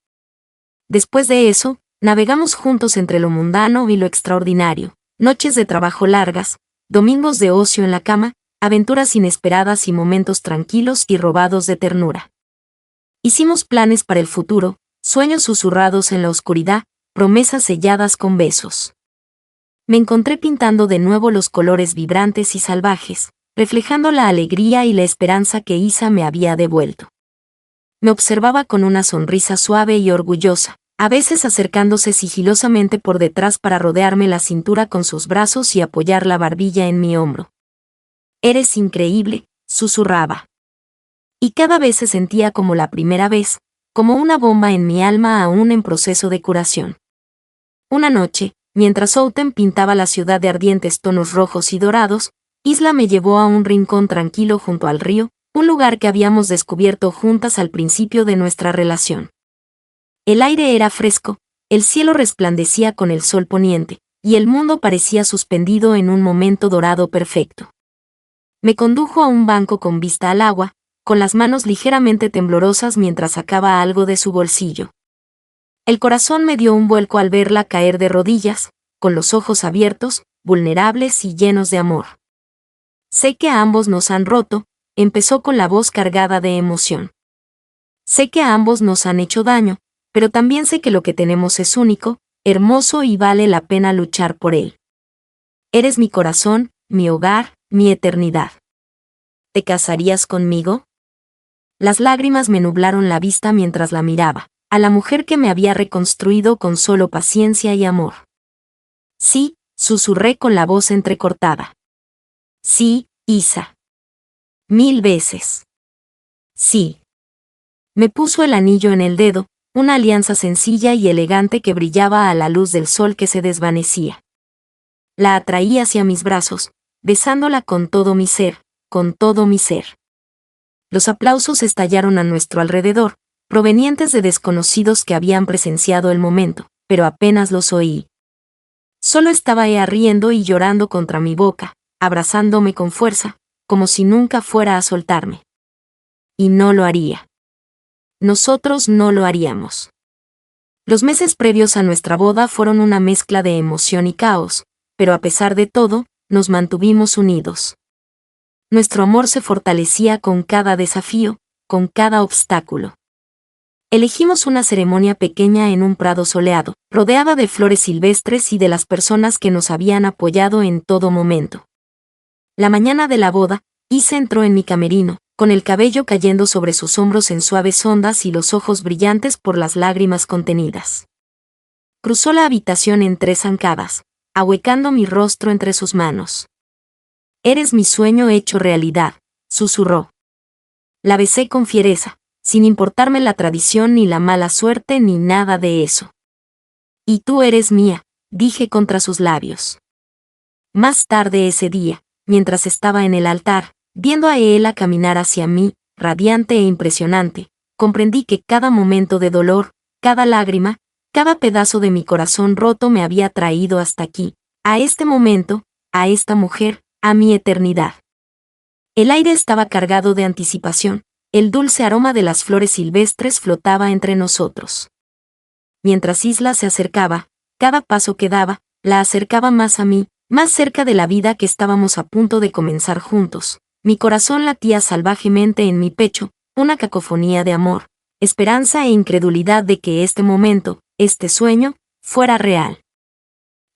Después de eso, navegamos juntos entre lo mundano y lo extraordinario, noches de trabajo largas, domingos de ocio en la cama, aventuras inesperadas y momentos tranquilos y robados de ternura. Hicimos planes para el futuro, sueños susurrados en la oscuridad, promesas selladas con besos. Me encontré pintando de nuevo los colores vibrantes y salvajes, reflejando la alegría y la esperanza que Isa me había devuelto. Me observaba con una sonrisa suave y orgullosa, a veces acercándose sigilosamente por detrás para rodearme la cintura con sus brazos y apoyar la barbilla en mi hombro. Eres increíble, susurraba. Y cada vez se sentía como la primera vez, como una bomba en mi alma aún en proceso de curación. Una noche, mientras Outen pintaba la ciudad de ardientes tonos rojos y dorados, Isla me llevó a un rincón tranquilo junto al río, un lugar que habíamos descubierto juntas al principio de nuestra relación. El aire era fresco, el cielo resplandecía con el sol poniente, y el mundo parecía suspendido en un momento dorado perfecto. Me condujo a un banco con vista al agua, con las manos ligeramente temblorosas mientras sacaba algo de su bolsillo. El corazón me dio un vuelco al verla caer de rodillas, con los ojos abiertos, vulnerables y llenos de amor. Sé que a ambos nos han roto, empezó con la voz cargada de emoción. Sé que a ambos nos han hecho daño, pero también sé que lo que tenemos es único, hermoso y vale la pena luchar por él. Eres mi corazón, mi hogar, mi eternidad. ¿Te casarías conmigo? Las lágrimas me nublaron la vista mientras la miraba, a la mujer que me había reconstruido con solo paciencia y amor. Sí, susurré con la voz entrecortada. Sí, Isa. 1000 veces. Sí. Me puso el anillo en el dedo, una alianza sencilla y elegante que brillaba a la luz del sol que se desvanecía. La atraí hacia mis brazos, besándola con todo mi ser, con todo mi ser. Los aplausos estallaron a nuestro alrededor, provenientes de desconocidos que habían presenciado el momento, pero apenas los oí. Solo estaba ella riendo y llorando contra mi boca, abrazándome con fuerza, como si nunca fuera a soltarme. Y no lo haría. Nosotros no lo haríamos. Los meses previos a nuestra boda fueron una mezcla de emoción y caos, pero a pesar de todo, nos mantuvimos unidos. Nuestro amor se fortalecía con cada desafío, con cada obstáculo. Elegimos una ceremonia pequeña en un prado soleado, rodeada de flores silvestres y de las personas que nos habían apoyado en todo momento. La mañana de la boda, Isa entró en mi camerino, con el cabello cayendo sobre sus hombros en suaves ondas y los ojos brillantes por las lágrimas contenidas. Cruzó la habitación en 3 zancadas, ahuecando mi rostro entre sus manos. Eres mi sueño hecho realidad, susurró. La besé con fiereza, sin importarme la tradición ni la mala suerte ni nada de eso. Y tú eres mía, dije contra sus labios. Más tarde ese día, mientras estaba en el altar, viendo a Ela caminar hacia mí, radiante e impresionante, comprendí que cada momento de dolor, cada lágrima, cada pedazo de mi corazón roto me había traído hasta aquí, a este momento, a esta mujer, a mi eternidad. El aire estaba cargado de anticipación, el dulce aroma de las flores silvestres flotaba entre nosotros. Mientras Isla se acercaba, cada paso que daba, la acercaba más a mí, más cerca de la vida que estábamos a punto de comenzar juntos. Mi corazón latía salvajemente en mi pecho, una cacofonía de amor, esperanza e incredulidad de que este momento, este sueño, fuera real.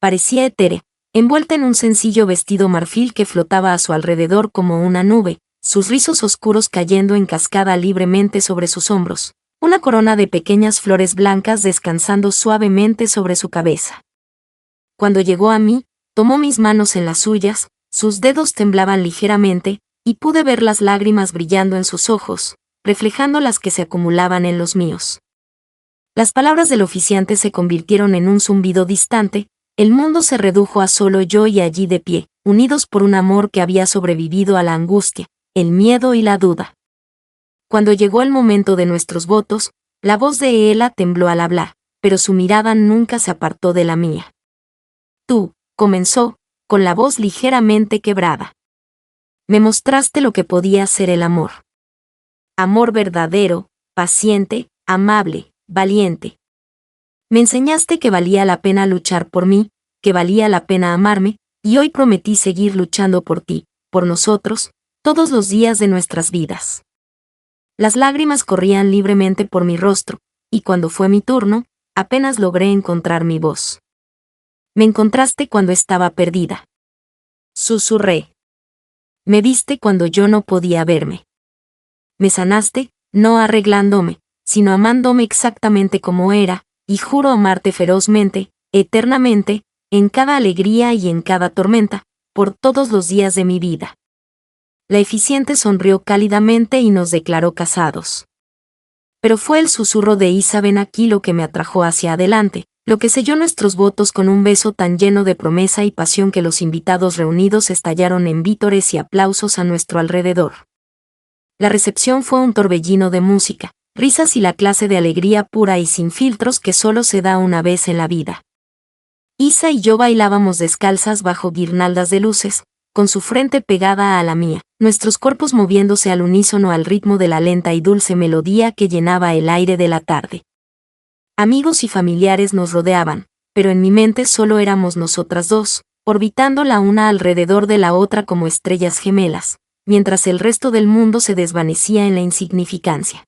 Parecía etérea, envuelta en un sencillo vestido marfil que flotaba a su alrededor como una nube, sus rizos oscuros cayendo en cascada libremente sobre sus hombros, una corona de pequeñas flores blancas descansando suavemente sobre su cabeza. Cuando llegó a mí, tomó mis manos en las suyas, sus dedos temblaban ligeramente, y pude ver las lágrimas brillando en sus ojos, reflejando las que se acumulaban en los míos. Las palabras del oficiante se convirtieron en un zumbido distante, el mundo se redujo a solo yo y allí de pie, unidos por un amor que había sobrevivido a la angustia, el miedo y la duda. Cuando llegó el momento de nuestros votos, la voz de Ela tembló al hablar, pero su mirada nunca se apartó de la mía. Tú, comenzó, con la voz ligeramente quebrada. Me mostraste lo que podía ser el amor. Amor verdadero, paciente, amable, valiente. Me enseñaste que valía la pena luchar por mí, que valía la pena amarme, y hoy prometí seguir luchando por ti, por nosotros, todos los días de nuestras vidas. Las lágrimas corrían libremente por mi rostro, y cuando fue mi turno, apenas logré encontrar mi voz. Me encontraste cuando estaba perdida. Susurré. Me viste cuando yo no podía verme. Me sanaste, no arreglándome, sino amándome exactamente como era, y juro amarte ferozmente, eternamente, en cada alegría y en cada tormenta, por todos los días de mi vida. La eficiente sonrió cálidamente y nos declaró casados. Pero fue el susurro de Isa ven aquí lo que me atrajo hacia adelante, lo que selló nuestros votos con un beso tan lleno de promesa y pasión que los invitados reunidos estallaron en vítores y aplausos a nuestro alrededor. La recepción fue un torbellino de música, risas y la clase de alegría pura y sin filtros que solo se da una vez en la vida. Isa y yo bailábamos descalzas bajo guirnaldas de luces, con su frente pegada a la mía, nuestros cuerpos moviéndose al unísono al ritmo de la lenta y dulce melodía que llenaba el aire de la tarde. Amigos y familiares nos rodeaban, pero en mi mente solo éramos nosotras dos, orbitando la una alrededor de la otra como estrellas gemelas, mientras el resto del mundo se desvanecía en la insignificancia.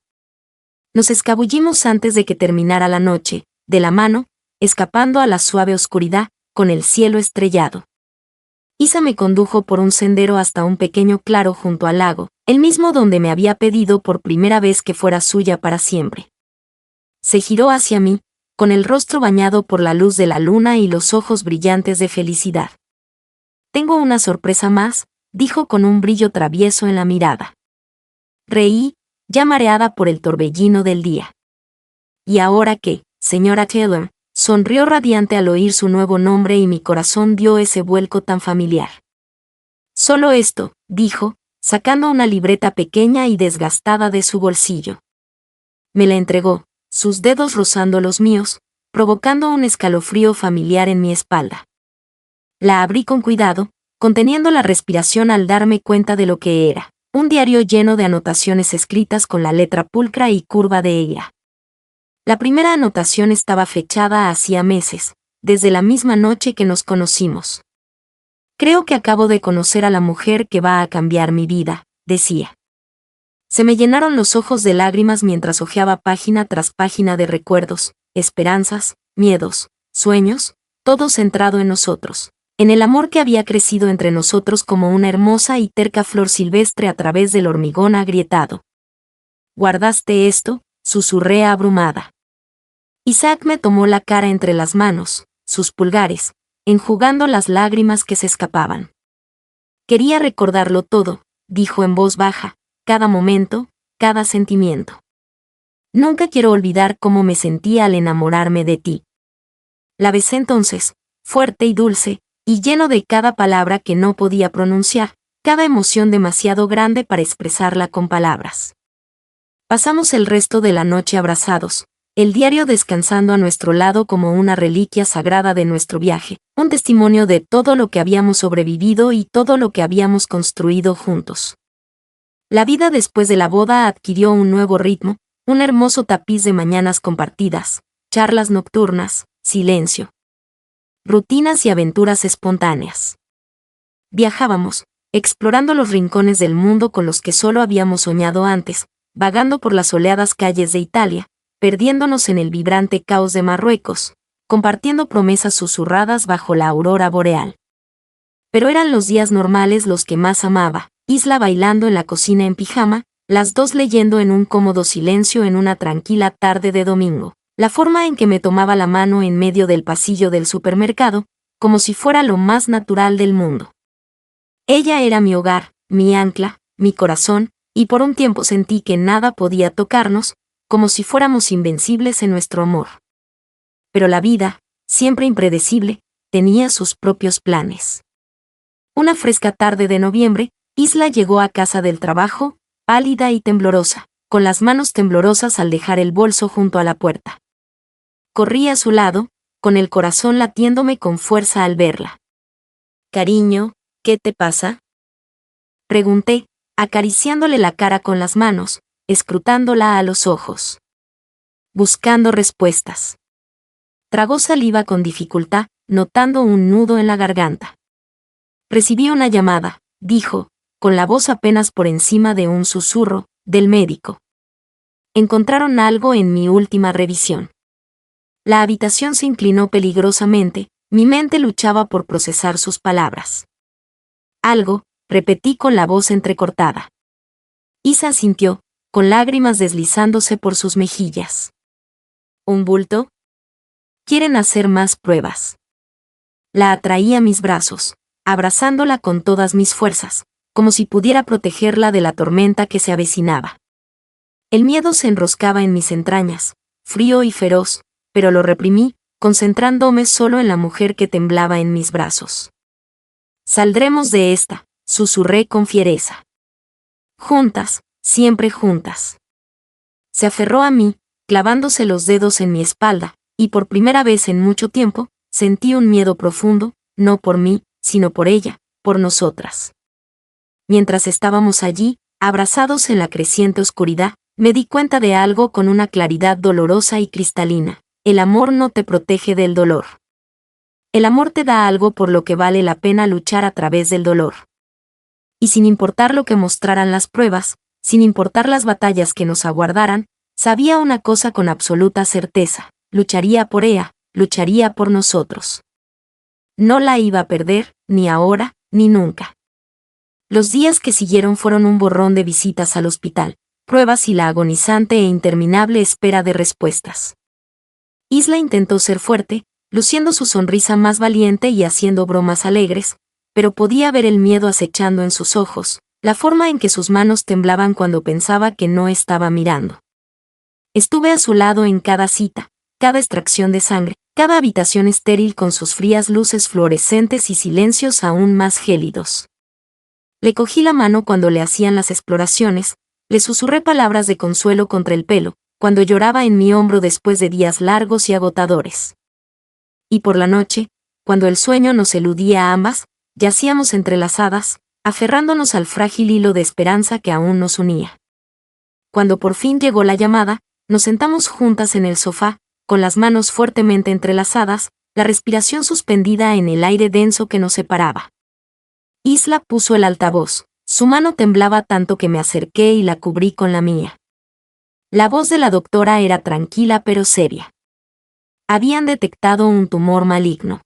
Nos escabullimos antes de que terminara la noche, de la mano, escapando a la suave oscuridad, con el cielo estrellado. Isa me condujo por un sendero hasta un pequeño claro junto al lago, el mismo donde me había pedido por primera vez que fuera suya para siempre. Se giró hacia mí, con el rostro bañado por la luz de la luna y los ojos brillantes de felicidad. Tengo una sorpresa más, dijo con un brillo travieso en la mirada. Reí, ya mareada por el torbellino del día. ¿Y ahora qué, señora Taylor? Sonrió radiante al oír su nuevo nombre y mi corazón dio ese vuelco tan familiar. Solo esto, dijo, sacando una libreta pequeña y desgastada de su bolsillo. Me la entregó, sus dedos rozando los míos, provocando un escalofrío familiar en mi espalda. La abrí con cuidado, conteniendo la respiración al darme cuenta de lo que era, un diario lleno de anotaciones escritas con la letra pulcra y curva de ella. La primera anotación estaba fechada hacía meses, desde la misma noche que nos conocimos. Creo que acabo de conocer a la mujer que va a cambiar mi vida, decía. Se me llenaron los ojos de lágrimas mientras hojeaba página tras página de recuerdos, esperanzas, miedos, sueños, todo centrado en nosotros, en el amor que había crecido entre nosotros como una hermosa y terca flor silvestre a través del hormigón agrietado. ¿Guardaste esto?, susurré abrumada. Isaac me tomó la cara entre las manos, sus pulgares, enjugando las lágrimas que se escapaban. Quería recordarlo todo, dijo en voz baja, cada momento, cada sentimiento. Nunca quiero olvidar cómo me sentía al enamorarme de ti. La besé entonces, fuerte y dulce, y lleno de cada palabra que no podía pronunciar, cada emoción demasiado grande para expresarla con palabras. Pasamos el resto de la noche abrazados, el diario descansando a nuestro lado como una reliquia sagrada de nuestro viaje, un testimonio de todo lo que habíamos sobrevivido y todo lo que habíamos construido juntos. La vida después de la boda adquirió un nuevo ritmo, un hermoso tapiz de mañanas compartidas, charlas nocturnas, silencio, rutinas y aventuras espontáneas. Viajábamos, explorando los rincones del mundo con los que solo habíamos soñado antes, vagando por las soleadas calles de Italia, perdiéndonos en el vibrante caos de Marruecos, compartiendo promesas susurradas bajo la aurora boreal. Pero eran los días normales los que más amaba, Isla bailando en la cocina en pijama, las dos leyendo en un cómodo silencio en una tranquila tarde de domingo, la forma en que me tomaba la mano en medio del pasillo del supermercado, como si fuera lo más natural del mundo. Ella era mi hogar, mi ancla, mi corazón, y por un tiempo sentí que nada podía tocarnos, como si fuéramos invencibles en nuestro amor. Pero la vida, siempre impredecible, tenía sus propios planes. Una fresca tarde de noviembre, Isla llegó a casa del trabajo, pálida y temblorosa, con las manos temblorosas al dejar el bolso junto a la puerta. Corrí a su lado, con el corazón latiéndome con fuerza al verla. «Cariño, ¿qué te pasa?», pregunté, acariciándole la cara con las manos, escrutándola a los ojos. Buscando respuestas. Tragó saliva con dificultad, notando un nudo en la garganta. «Recibí una llamada», dijo, con la voz apenas por encima de un susurro, del médico. «Encontraron algo en mi última revisión». La habitación se inclinó peligrosamente, mi mente luchaba por procesar sus palabras. «Algo», repetí con la voz entrecortada. Isa asintió, con lágrimas deslizándose por sus mejillas. «¿Un bulto? Quieren hacer más pruebas». La atraí a mis brazos, abrazándola con todas mis fuerzas, como si pudiera protegerla de la tormenta que se avecinaba. El miedo se enroscaba en mis entrañas, frío y feroz, pero lo reprimí, concentrándome solo en la mujer que temblaba en mis brazos. «Saldremos de esta», susurré con fiereza. «Juntas, siempre juntas». Se aferró a mí, clavándose los dedos en mi espalda, y por primera vez en mucho tiempo, sentí un miedo profundo, no por mí, sino por ella, por nosotras. Mientras estábamos allí, abrazados en la creciente oscuridad, me di cuenta de algo con una claridad dolorosa y cristalina: el amor no te protege del dolor. El amor te da algo por lo que vale la pena luchar a través del dolor. Y sin importar lo que mostraran las pruebas, sin importar las batallas que nos aguardaran, sabía una cosa con absoluta certeza: lucharía por ella, lucharía por nosotros. No la iba a perder, ni ahora, ni nunca. Los días que siguieron fueron un borrón de visitas al hospital, pruebas y la agonizante e interminable espera de respuestas. Isla intentó ser fuerte, luciendo su sonrisa más valiente y haciendo bromas alegres, pero podía ver el miedo acechando en sus ojos, la forma en que sus manos temblaban cuando pensaba que no estaba mirando. Estuve a su lado en cada cita, cada extracción de sangre, cada habitación estéril con sus frías luces fluorescentes y silencios aún más gélidos. Le cogí la mano cuando le hacían las exploraciones, le susurré palabras de consuelo contra el pelo, cuando lloraba en mi hombro después de días largos y agotadores. Y por la noche, cuando el sueño nos eludía a ambas, yacíamos entrelazadas, aferrándonos al frágil hilo de esperanza que aún nos unía. Cuando por fin llegó la llamada, nos sentamos juntas en el sofá, con las manos fuertemente entrelazadas, la respiración suspendida en el aire denso que nos separaba. Isla puso el altavoz, su mano temblaba tanto que me acerqué y la cubrí con la mía. La voz de la doctora era tranquila pero seria. Habían detectado un tumor maligno.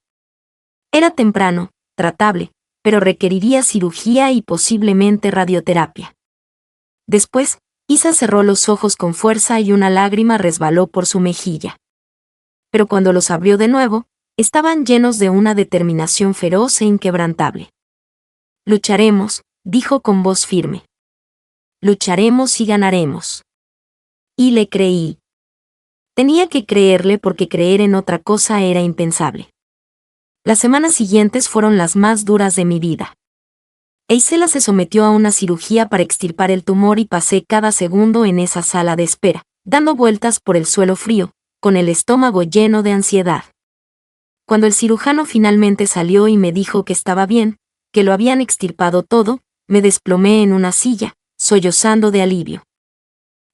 Era temprano, tratable, pero requeriría cirugía y posiblemente radioterapia. Después, Isa cerró los ojos con fuerza y una lágrima resbaló por su mejilla. Pero cuando los abrió de nuevo, estaban llenos de una determinación feroz e inquebrantable. «Lucharemos», dijo con voz firme. «Lucharemos y ganaremos». Y le creí. Tenía que creerle porque creer en otra cosa era impensable. Las semanas siguientes fueron las más duras de mi vida. Isla se sometió a una cirugía para extirpar el tumor y pasé cada segundo en esa sala de espera, dando vueltas por el suelo frío, con el estómago lleno de ansiedad. Cuando el cirujano finalmente salió y me dijo que estaba bien, que lo habían extirpado todo, me desplomé en una silla, sollozando de alivio.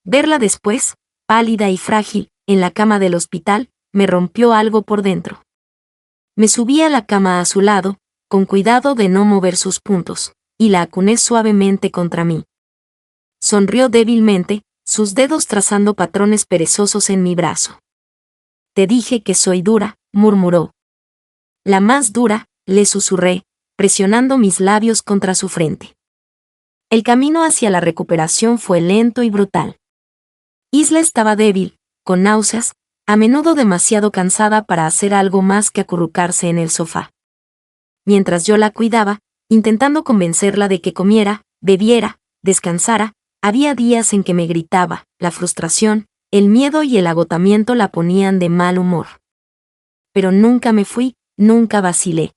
Verla después, pálida y frágil, en la cama del hospital, me rompió algo por dentro. Me subí a la cama a su lado, con cuidado de no mover sus puntos, y la acuné suavemente contra mí. Sonrió débilmente, sus dedos trazando patrones perezosos en mi brazo. Te dije que soy dura, murmuró. La más dura, le susurré, presionando mis labios contra su frente. El camino hacia la recuperación fue lento y brutal. Isla estaba débil, con náuseas, a menudo demasiado cansada para hacer algo más que acurrucarse en el sofá. Mientras yo la cuidaba, intentando convencerla de que comiera, bebiera, descansara, había días en que me gritaba, la frustración, el miedo y el agotamiento la ponían de mal humor. Pero nunca me fui, nunca vacilé.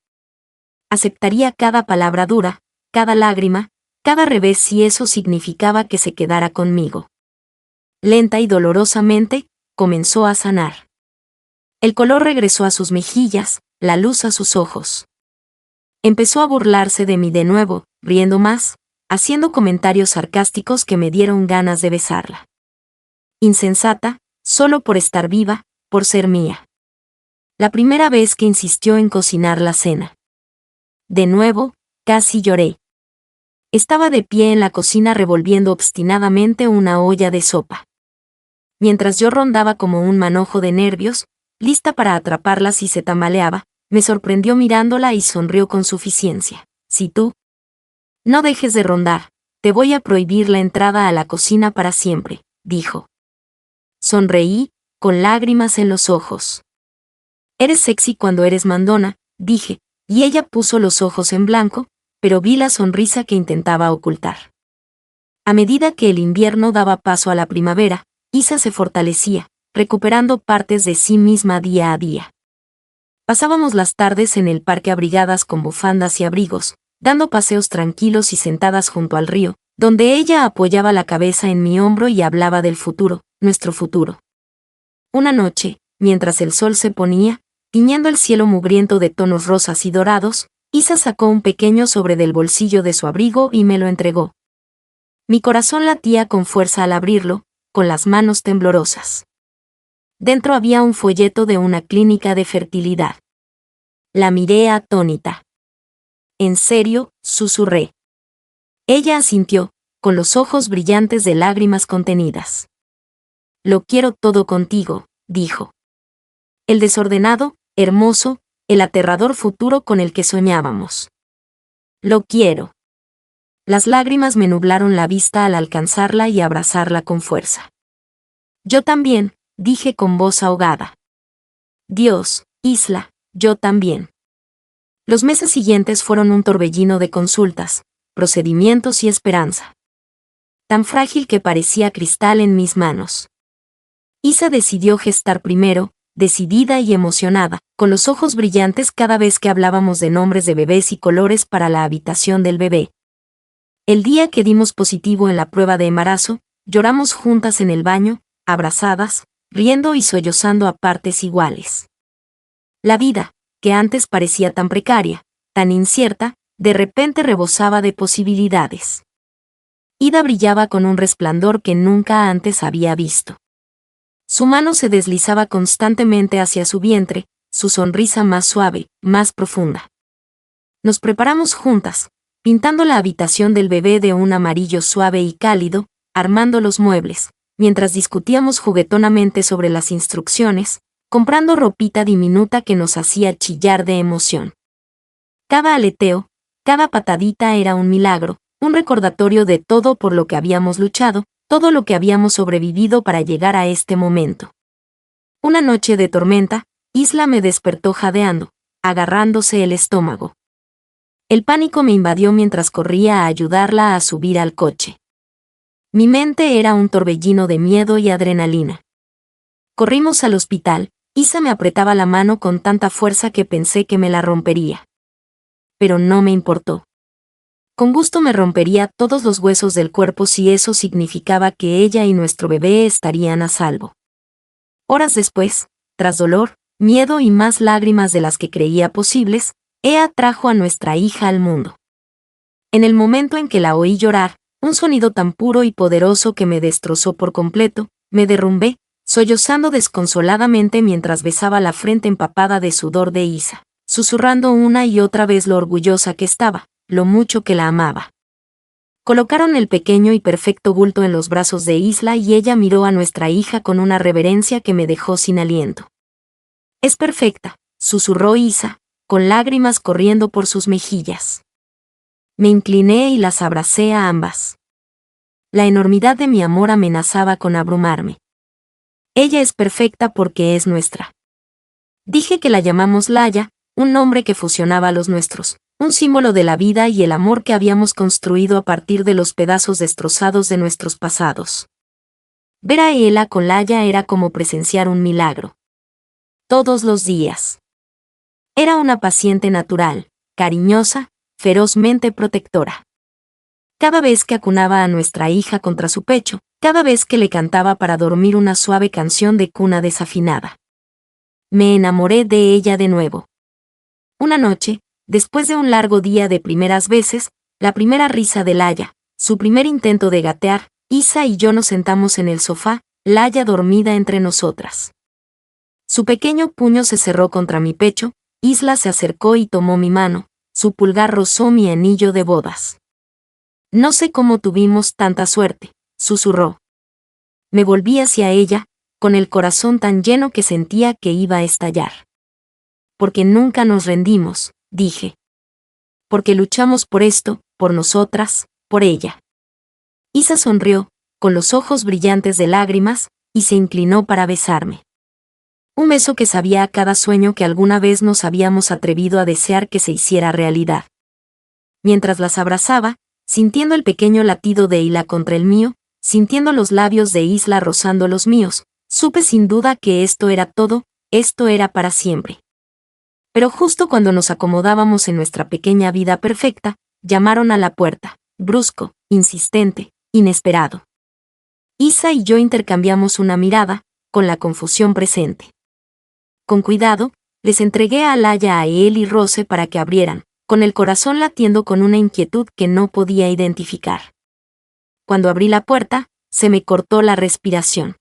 Aceptaría cada palabra dura, cada lágrima, cada revés si eso significaba que se quedara conmigo. Lenta y dolorosamente, comenzó a sanar. El color regresó a sus mejillas, la luz a sus ojos. Empezó a burlarse de mí de nuevo, riendo más, haciendo comentarios sarcásticos que me dieron ganas de besarla. Insensata, solo por estar viva, por ser mía. La primera vez que insistió en cocinar la cena. De nuevo, casi lloré. Estaba de pie en la cocina revolviendo obstinadamente una olla de sopa. Mientras yo rondaba como un manojo de nervios, lista para atraparla si se tambaleaba, me sorprendió mirándola y sonrió con suficiencia. Si tú no dejes de rondar, te voy a prohibir la entrada a la cocina para siempre, dijo. Sonreí, con lágrimas en los ojos. Eres sexy cuando eres mandona, dije, y ella puso los ojos en blanco, pero vi la sonrisa que intentaba ocultar. A medida que el invierno daba paso a la primavera, Isa se fortalecía, recuperando partes de sí misma día a día. Pasábamos las tardes en el parque abrigadas con bufandas y abrigos, dando paseos tranquilos y sentadas junto al río, donde ella apoyaba la cabeza en mi hombro y hablaba del futuro, nuestro futuro. Una noche, mientras el sol se ponía, tiñendo el cielo mugriento de tonos rosas y dorados, Isa sacó un pequeño sobre del bolsillo de su abrigo y me lo entregó. Mi corazón latía con fuerza al abrirlo, con las manos temblorosas. Dentro había un folleto de una clínica de fertilidad. La miré atónita. ¿En serio?, susurré. Ella asintió, con los ojos brillantes de lágrimas contenidas. Lo quiero todo contigo, dijo. El desordenado, hermoso, el aterrador futuro con el que soñábamos. Lo quiero. Las lágrimas me nublaron la vista al alcanzarla y abrazarla con fuerza. Yo también, dije con voz ahogada. Dios, Isla, yo también. Los meses siguientes fueron un torbellino de consultas, procedimientos y esperanza. Tan frágil que parecía cristal en mis manos. Isa decidió gestar primero, decidida y emocionada, con los ojos brillantes cada vez que hablábamos de nombres de bebés y colores para la habitación del bebé. El día que dimos positivo en la prueba de embarazo, lloramos juntas en el baño, abrazadas, riendo y sollozando a partes iguales. La vida, que antes parecía tan precaria, tan incierta, de repente rebosaba de posibilidades. Ida brillaba con un resplandor que nunca antes había visto. Su mano se deslizaba constantemente hacia su vientre, su sonrisa más suave, más profunda. Nos preparamos juntas, pintando la habitación del bebé de un amarillo suave y cálido, armando los muebles, mientras discutíamos juguetonamente sobre las instrucciones, comprando ropita diminuta que nos hacía chillar de emoción. Cada aleteo, cada patadita era un milagro, un recordatorio de todo por lo que habíamos luchado, todo lo que habíamos sobrevivido para llegar a este momento. Una noche de tormenta, Isla me despertó jadeando, agarrándose el estómago. El pánico me invadió mientras corría a ayudarla a subir al coche. Mi mente era un torbellino de miedo y adrenalina. Corrimos al hospital, Isa me apretaba la mano con tanta fuerza que pensé que me la rompería. Pero no me importó. Con gusto me rompería todos los huesos del cuerpo si eso significaba que ella y nuestro bebé estarían a salvo. Horas después, tras dolor, miedo y más lágrimas de las que creía posibles, Ea trajo a nuestra hija al mundo. En el momento en que la oí llorar, un sonido tan puro y poderoso que me destrozó por completo, me derrumbé, sollozando desconsoladamente mientras besaba la frente empapada de sudor de Isa, susurrando una y otra vez lo orgullosa que estaba, lo mucho que la amaba. Colocaron el pequeño y perfecto bulto en los brazos de Isla y ella miró a nuestra hija con una reverencia que me dejó sin aliento. «Es perfecta», susurró Isa, con lágrimas corriendo por sus mejillas. Me incliné y las abracé a ambas. La enormidad de mi amor amenazaba con abrumarme. Ella es perfecta porque es nuestra. Dije que la llamamos Laya, un nombre que fusionaba los nuestros, un símbolo de la vida y el amor que habíamos construido a partir de los pedazos destrozados de nuestros pasados. Ver a Ela con Laya era como presenciar un milagro. Todos los días. Era una paciente natural, cariñosa, ferozmente protectora. Cada vez que acunaba a nuestra hija contra su pecho, cada vez que le cantaba para dormir una suave canción de cuna desafinada. Me enamoré de ella de nuevo. Una noche, después de un largo día de primeras veces, la primera risa de Laya, su primer intento de gatear, Isa y yo nos sentamos en el sofá, Laya dormida entre nosotras. Su pequeño puño se cerró contra mi pecho, Isla se acercó y tomó mi mano, su pulgar rozó mi anillo de bodas. «No sé cómo tuvimos tanta suerte», susurró. Me volví hacia ella, con el corazón tan lleno que sentía que iba a estallar. «Porque nunca nos rendimos», dije. «Porque luchamos por esto, por nosotras, por ella». Isa sonrió, con los ojos brillantes de lágrimas, y se inclinó para besarme. Un beso que sabía a cada sueño que alguna vez nos habíamos atrevido a desear que se hiciera realidad. Mientras las abrazaba, sintiendo el pequeño latido de Ila contra el mío, sintiendo los labios de Isla rozando los míos, supe sin duda que esto era todo, esto era para siempre. Pero justo cuando nos acomodábamos en nuestra pequeña vida perfecta, llamaron a la puerta, brusco, insistente, inesperado. Isa y yo intercambiamos una mirada, con la confusión presente. Con cuidado, les entregué a Laya a él y Rose para que abrieran, con el corazón latiendo con una inquietud que no podía identificar. Cuando abrí la puerta, se me cortó la respiración.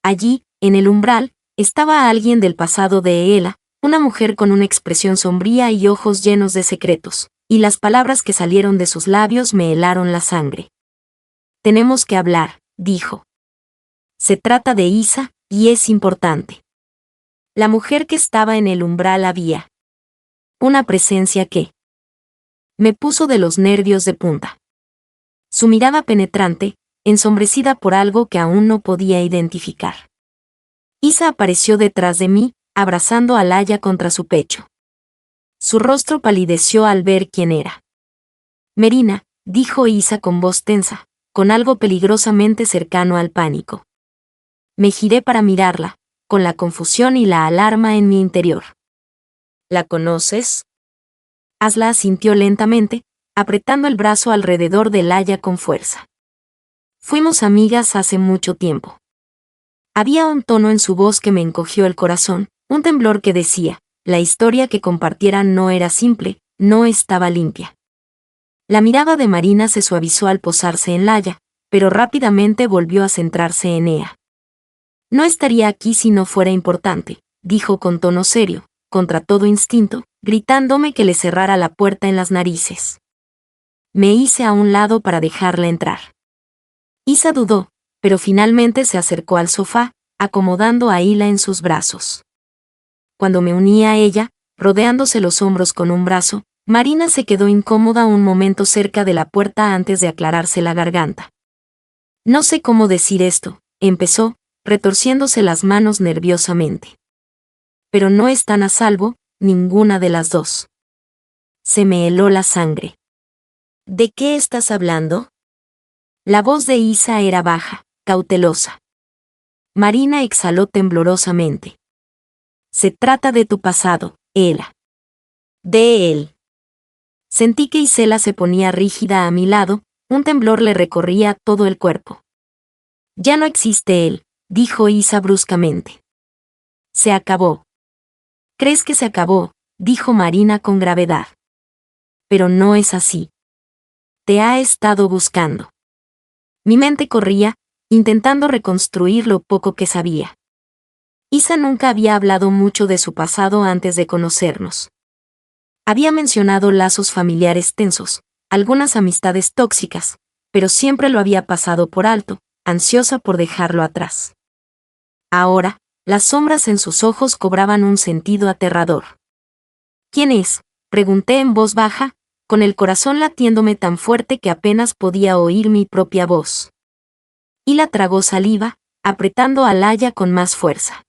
Allí, en el umbral, estaba alguien del pasado de Ela, una mujer con una expresión sombría y ojos llenos de secretos, y las palabras que salieron de sus labios me helaron la sangre. «Tenemos que hablar», dijo. «Se trata de Isa, y es importante». La mujer que estaba en el umbral había una presencia que me puso de los nervios de punta. Su mirada penetrante, ensombrecida por algo que aún no podía identificar. Isa apareció detrás de mí, abrazando a Laya contra su pecho. Su rostro palideció al ver quién era. «Merina», dijo Isa con voz tensa, con algo peligrosamente cercano al pánico. Me giré para mirarla, con la confusión y la alarma en mi interior. «¿La conoces?». Asla asintió lentamente, apretando el brazo alrededor de Laya con fuerza. «Fuimos amigas hace mucho tiempo». Había un tono en su voz que me encogió el corazón, un temblor que decía, la historia que compartieran no era simple, no estaba limpia. La mirada de Marina se suavizó al posarse en Laya, pero rápidamente volvió a centrarse en Ea. «No estaría aquí si no fuera importante», dijo con tono serio, contra todo instinto, gritándome que le cerrara la puerta en las narices. Me hice a un lado para dejarla entrar. Isa dudó, pero finalmente se acercó al sofá, acomodando a Ila en sus brazos. Cuando me uní a ella, rodeándose los hombros con un brazo, Marina se quedó incómoda un momento cerca de la puerta antes de aclararse la garganta. «No sé cómo decir esto», empezó, retorciéndose las manos nerviosamente. «Pero no están a salvo, ninguna de las dos». Se me heló la sangre. «¿De qué estás hablando?». La voz de Isa era baja, cautelosa. Marina exhaló temblorosamente. «Se trata de tu pasado, Ela». «¿De él?». Sentí que Isela se ponía rígida a mi lado, un temblor le recorría todo el cuerpo. Ya no existe él, dijo Isa bruscamente. Se acabó. ¿Crees que se acabó?, dijo Marina con gravedad. Pero no es así. Te ha estado buscando. Mi mente corría, intentando reconstruir lo poco que sabía. Isa nunca había hablado mucho de su pasado antes de conocernos. Había mencionado lazos familiares tensos, algunas amistades tóxicas, pero siempre lo había pasado por alto, ansiosa por dejarlo atrás. Ahora, las sombras en sus ojos cobraban un sentido aterrador. ¿Quién es?, pregunté en voz baja, con el corazón latiéndome tan fuerte que apenas podía oír mi propia voz. Hila tragó saliva, apretando a Laia con más fuerza.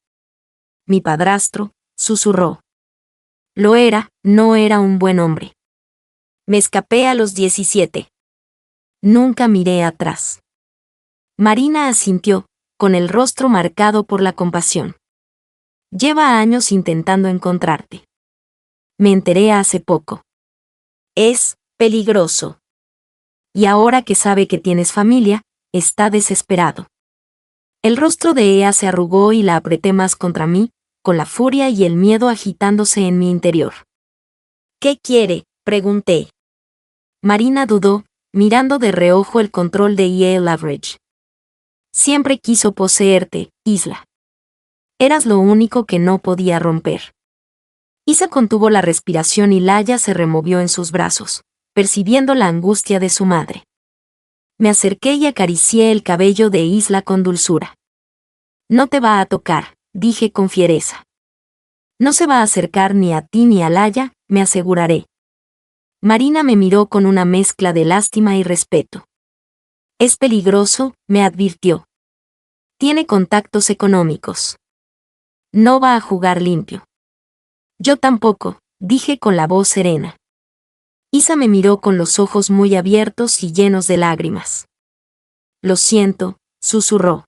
Mi padrastro, susurró. Lo era, no era un buen hombre. Me escapé a los 17. Nunca miré atrás. Marina asintió, con el rostro marcado por la compasión. Lleva años intentando encontrarte. Me enteré hace poco. Es peligroso. Y ahora que sabe que tienes familia, está desesperado. El rostro de Ea se arrugó y la apreté más contra mí, con la furia y el miedo agitándose en mi interior. ¿Qué quiere?, pregunté. Marina dudó, mirando de reojo el control de Yale Leverage. Siempre quiso poseerte, Isla. Eras lo único que no podía romper. Isa contuvo la respiración y Laia se removió en sus brazos, percibiendo la angustia de su madre. Me acerqué y acaricié el cabello de Isla con dulzura. No te va a tocar, dije con fiereza. No se va a acercar ni a ti ni a Laia, me aseguraré. Marina me miró con una mezcla de lástima y respeto. Es peligroso, me advirtió. Tiene contactos económicos. No va a jugar limpio. Yo tampoco, dije con la voz serena. Isa me miró con los ojos muy abiertos y llenos de lágrimas. Lo siento, susurró.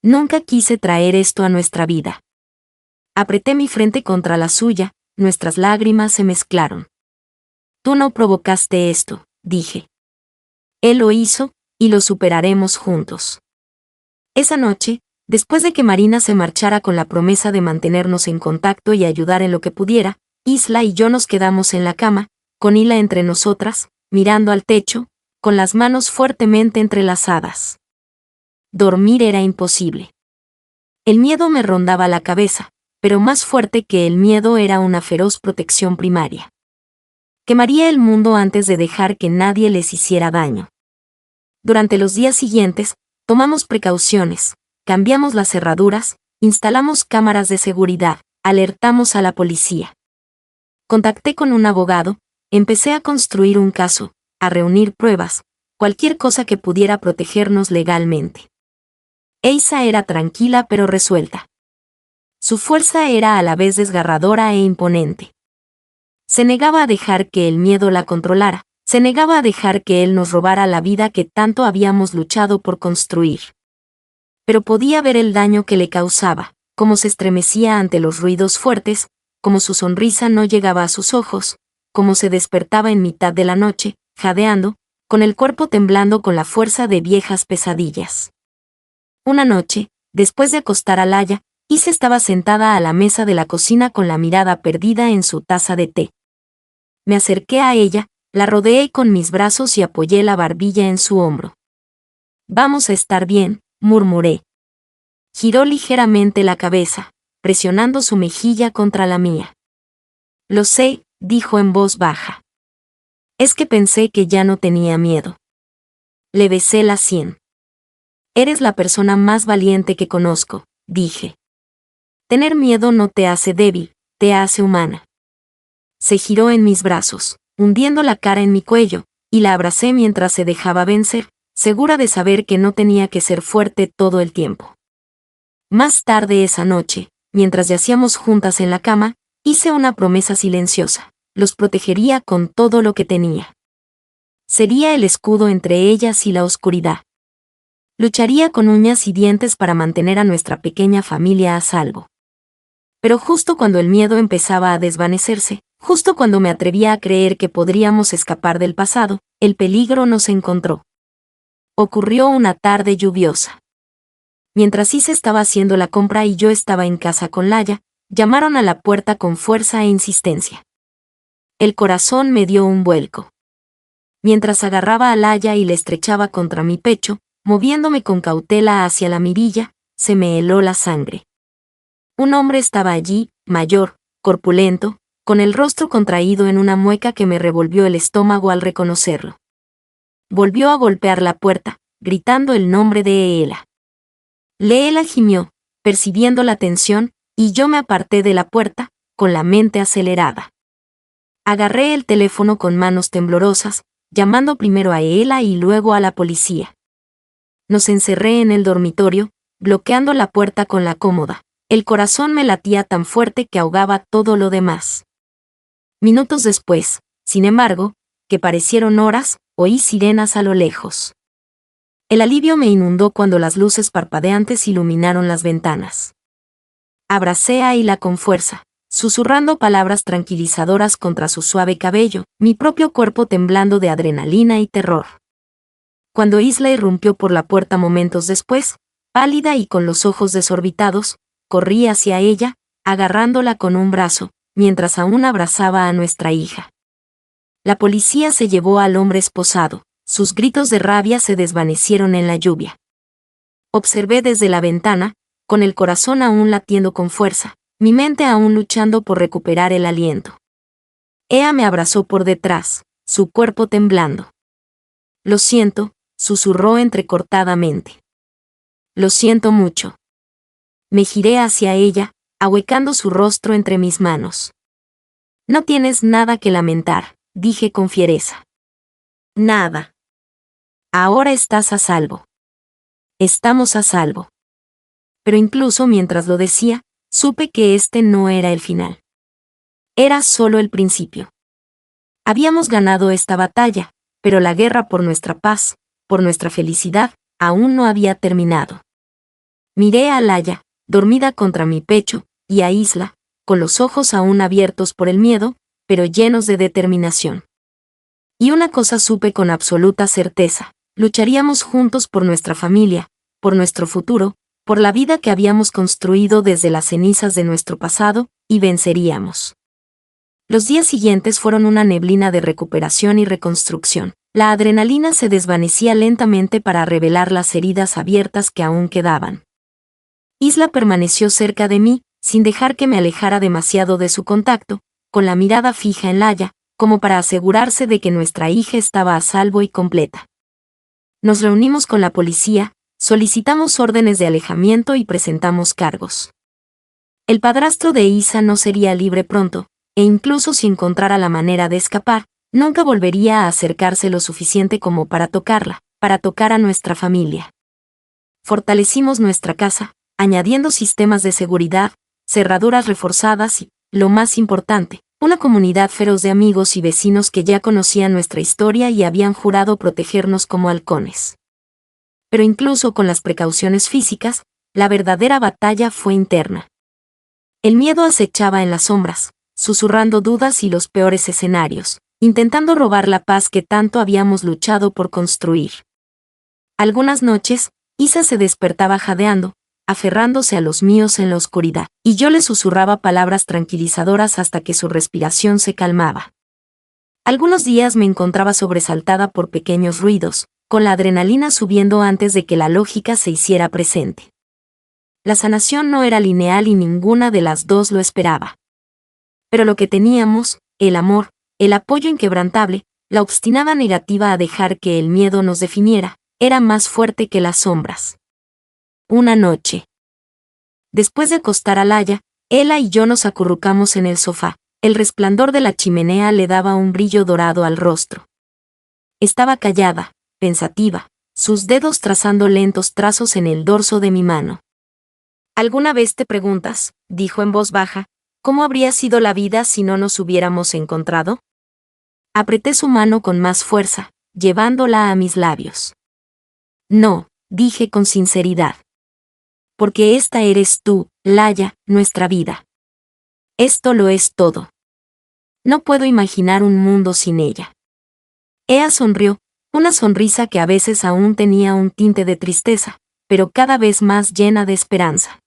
Nunca quise traer esto a nuestra vida. Apreté mi frente contra la suya, nuestras lágrimas se mezclaron. Tú no provocaste esto, dije. Él lo hizo, y lo superaremos juntos. Esa noche, después de que Marina se marchara con la promesa de mantenernos en contacto y ayudar en lo que pudiera, Isla y yo nos quedamos en la cama, con Hila entre nosotras, mirando al techo, con las manos fuertemente entrelazadas. Dormir era imposible. El miedo me rondaba la cabeza, pero más fuerte que el miedo era una feroz protección primaria. Quemaría el mundo antes de dejar que nadie les hiciera daño. Durante los días siguientes, tomamos precauciones, cambiamos las cerraduras, instalamos cámaras de seguridad, alertamos a la policía. Contacté con un abogado, empecé a construir un caso, a reunir pruebas, cualquier cosa que pudiera protegernos legalmente. Eisa era tranquila pero resuelta. Su fuerza era a la vez desgarradora e imponente. Se negaba a dejar que el miedo la controlara, se negaba a dejar que él nos robara la vida que tanto habíamos luchado por construir. Pero podía ver el daño que le causaba, cómo se estremecía ante los ruidos fuertes, cómo su sonrisa no llegaba a sus ojos, cómo se despertaba en mitad de la noche, jadeando, con el cuerpo temblando con la fuerza de viejas pesadillas. Una noche, después de acostar a Laia, Isa estaba sentada a la mesa de la cocina con la mirada perdida en su taza de té. Me acerqué a ella, la rodeé con mis brazos y apoyé la barbilla en su hombro. Vamos a estar bien, murmuré. Giró ligeramente la cabeza, presionando su mejilla contra la mía. Lo sé, dijo en voz baja. Es que pensé que ya no tenía miedo. Le besé la sien. Eres la persona más valiente que conozco, dije. Tener miedo no te hace débil, te hace humana. Se giró en mis brazos, hundiendo la cara en mi cuello, y la abracé mientras se dejaba vencer, segura de saber que no tenía que ser fuerte todo el tiempo. Más tarde esa noche, mientras yacíamos juntas en la cama, hice una promesa silenciosa: los protegería con todo lo que tenía. Sería el escudo entre ellas y la oscuridad. Lucharía con uñas y dientes para mantener a nuestra pequeña familia a salvo. Pero justo cuando el miedo empezaba a desvanecerse, Justo cuando me atrevía a creer que podríamos escapar del pasado, el peligro nos encontró. Ocurrió una tarde lluviosa. Mientras Isa estaba haciendo la compra y yo estaba en casa con Laya, llamaron a la puerta con fuerza e insistencia. El corazón me dio un vuelco. Mientras agarraba a Laya y le estrechaba contra mi pecho, moviéndome con cautela hacia la mirilla, se me heló la sangre. Un hombre estaba allí, mayor, corpulento, con el rostro contraído en una mueca que me revolvió el estómago al reconocerlo. Volvió a golpear la puerta, gritando el nombre de Eela. Leela gimió, percibiendo la tensión, y yo me aparté de la puerta, con la mente acelerada. Agarré el teléfono con manos temblorosas, llamando primero a Eela y luego a la policía. Nos encerré en el dormitorio, bloqueando la puerta con la cómoda. El corazón me latía tan fuerte que ahogaba todo lo demás. Minutos después, sin embargo, que parecieron horas, oí sirenas a lo lejos. El alivio me inundó cuando las luces parpadeantes iluminaron las ventanas. Abracé a Eela con fuerza, susurrando palabras tranquilizadoras contra su suave cabello, mi propio cuerpo temblando de adrenalina y terror. Cuando Isla irrumpió por la puerta momentos después, pálida y con los ojos desorbitados, corrí hacia ella, agarrándola con un brazo, mientras aún abrazaba a nuestra hija. La policía se llevó al hombre esposado, sus gritos de rabia se desvanecieron en la lluvia. Observé desde la ventana, con el corazón aún latiendo con fuerza, mi mente aún luchando por recuperar el aliento. Ella me abrazó por detrás, su cuerpo temblando. Lo siento, susurró entrecortadamente. Lo siento mucho. Me giré hacia ella, ahuecando su rostro entre mis manos. No tienes nada que lamentar, dije con fiereza. Nada. Ahora estás a salvo. Estamos a salvo. Pero incluso mientras lo decía, supe que este no era el final. Era solo el principio. Habíamos ganado esta batalla, pero la guerra por nuestra paz, por nuestra felicidad, aún no había terminado. Miré a Laya, dormida contra mi pecho, y a Isla, con los ojos aún abiertos por el miedo, pero llenos de determinación. Y una cosa supe con absoluta certeza, lucharíamos juntos por nuestra familia, por nuestro futuro, por la vida que habíamos construido desde las cenizas de nuestro pasado, y venceríamos. Los días siguientes fueron una neblina de recuperación y reconstrucción. La adrenalina se desvanecía lentamente para revelar las heridas abiertas que aún quedaban. Isla permaneció cerca de mí, sin dejar que me alejara demasiado de su contacto, con la mirada fija en Laya, como para asegurarse de que nuestra hija estaba a salvo y completa. Nos reunimos con la policía, solicitamos órdenes de alejamiento y presentamos cargos. El padrastro de Isa no sería libre pronto, e incluso si encontrara la manera de escapar, nunca volvería a acercarse lo suficiente como para tocarla, para tocar a nuestra familia. Fortalecimos nuestra casa, añadiendo sistemas de seguridad, cerraduras reforzadas y, lo más importante, una comunidad feroz de amigos y vecinos que ya conocían nuestra historia y habían jurado protegernos como halcones. Pero incluso con las precauciones físicas, la verdadera batalla fue interna. El miedo acechaba en las sombras, susurrando dudas y los peores escenarios, intentando robar la paz que tanto habíamos luchado por construir. Algunas noches, Isa se despertaba jadeando, aferrándose a los míos en la oscuridad, y yo le susurraba palabras tranquilizadoras hasta que su respiración se calmaba. Algunos días me encontraba sobresaltada por pequeños ruidos, con la adrenalina subiendo antes de que la lógica se hiciera presente. La sanación no era lineal y ninguna de las dos lo esperaba. Pero lo que teníamos, el amor, el apoyo inquebrantable, la obstinada negativa a dejar que el miedo nos definiera, era más fuerte que las sombras. Una noche. Después de acostar a Laya, Ela y yo nos acurrucamos en el sofá. El resplandor de la chimenea le daba un brillo dorado al rostro. Estaba callada, pensativa, sus dedos trazando lentos trazos en el dorso de mi mano. ¿Alguna vez te preguntas, dijo en voz baja, cómo habría sido la vida si no nos hubiéramos encontrado? Apreté su mano con más fuerza, llevándola a mis labios. No, dije con sinceridad. Porque esta eres tú, Laya, nuestra vida. Esto lo es todo. No puedo imaginar un mundo sin ella. Ea sonrió, una sonrisa que a veces aún tenía un tinte de tristeza, pero cada vez más llena de esperanza.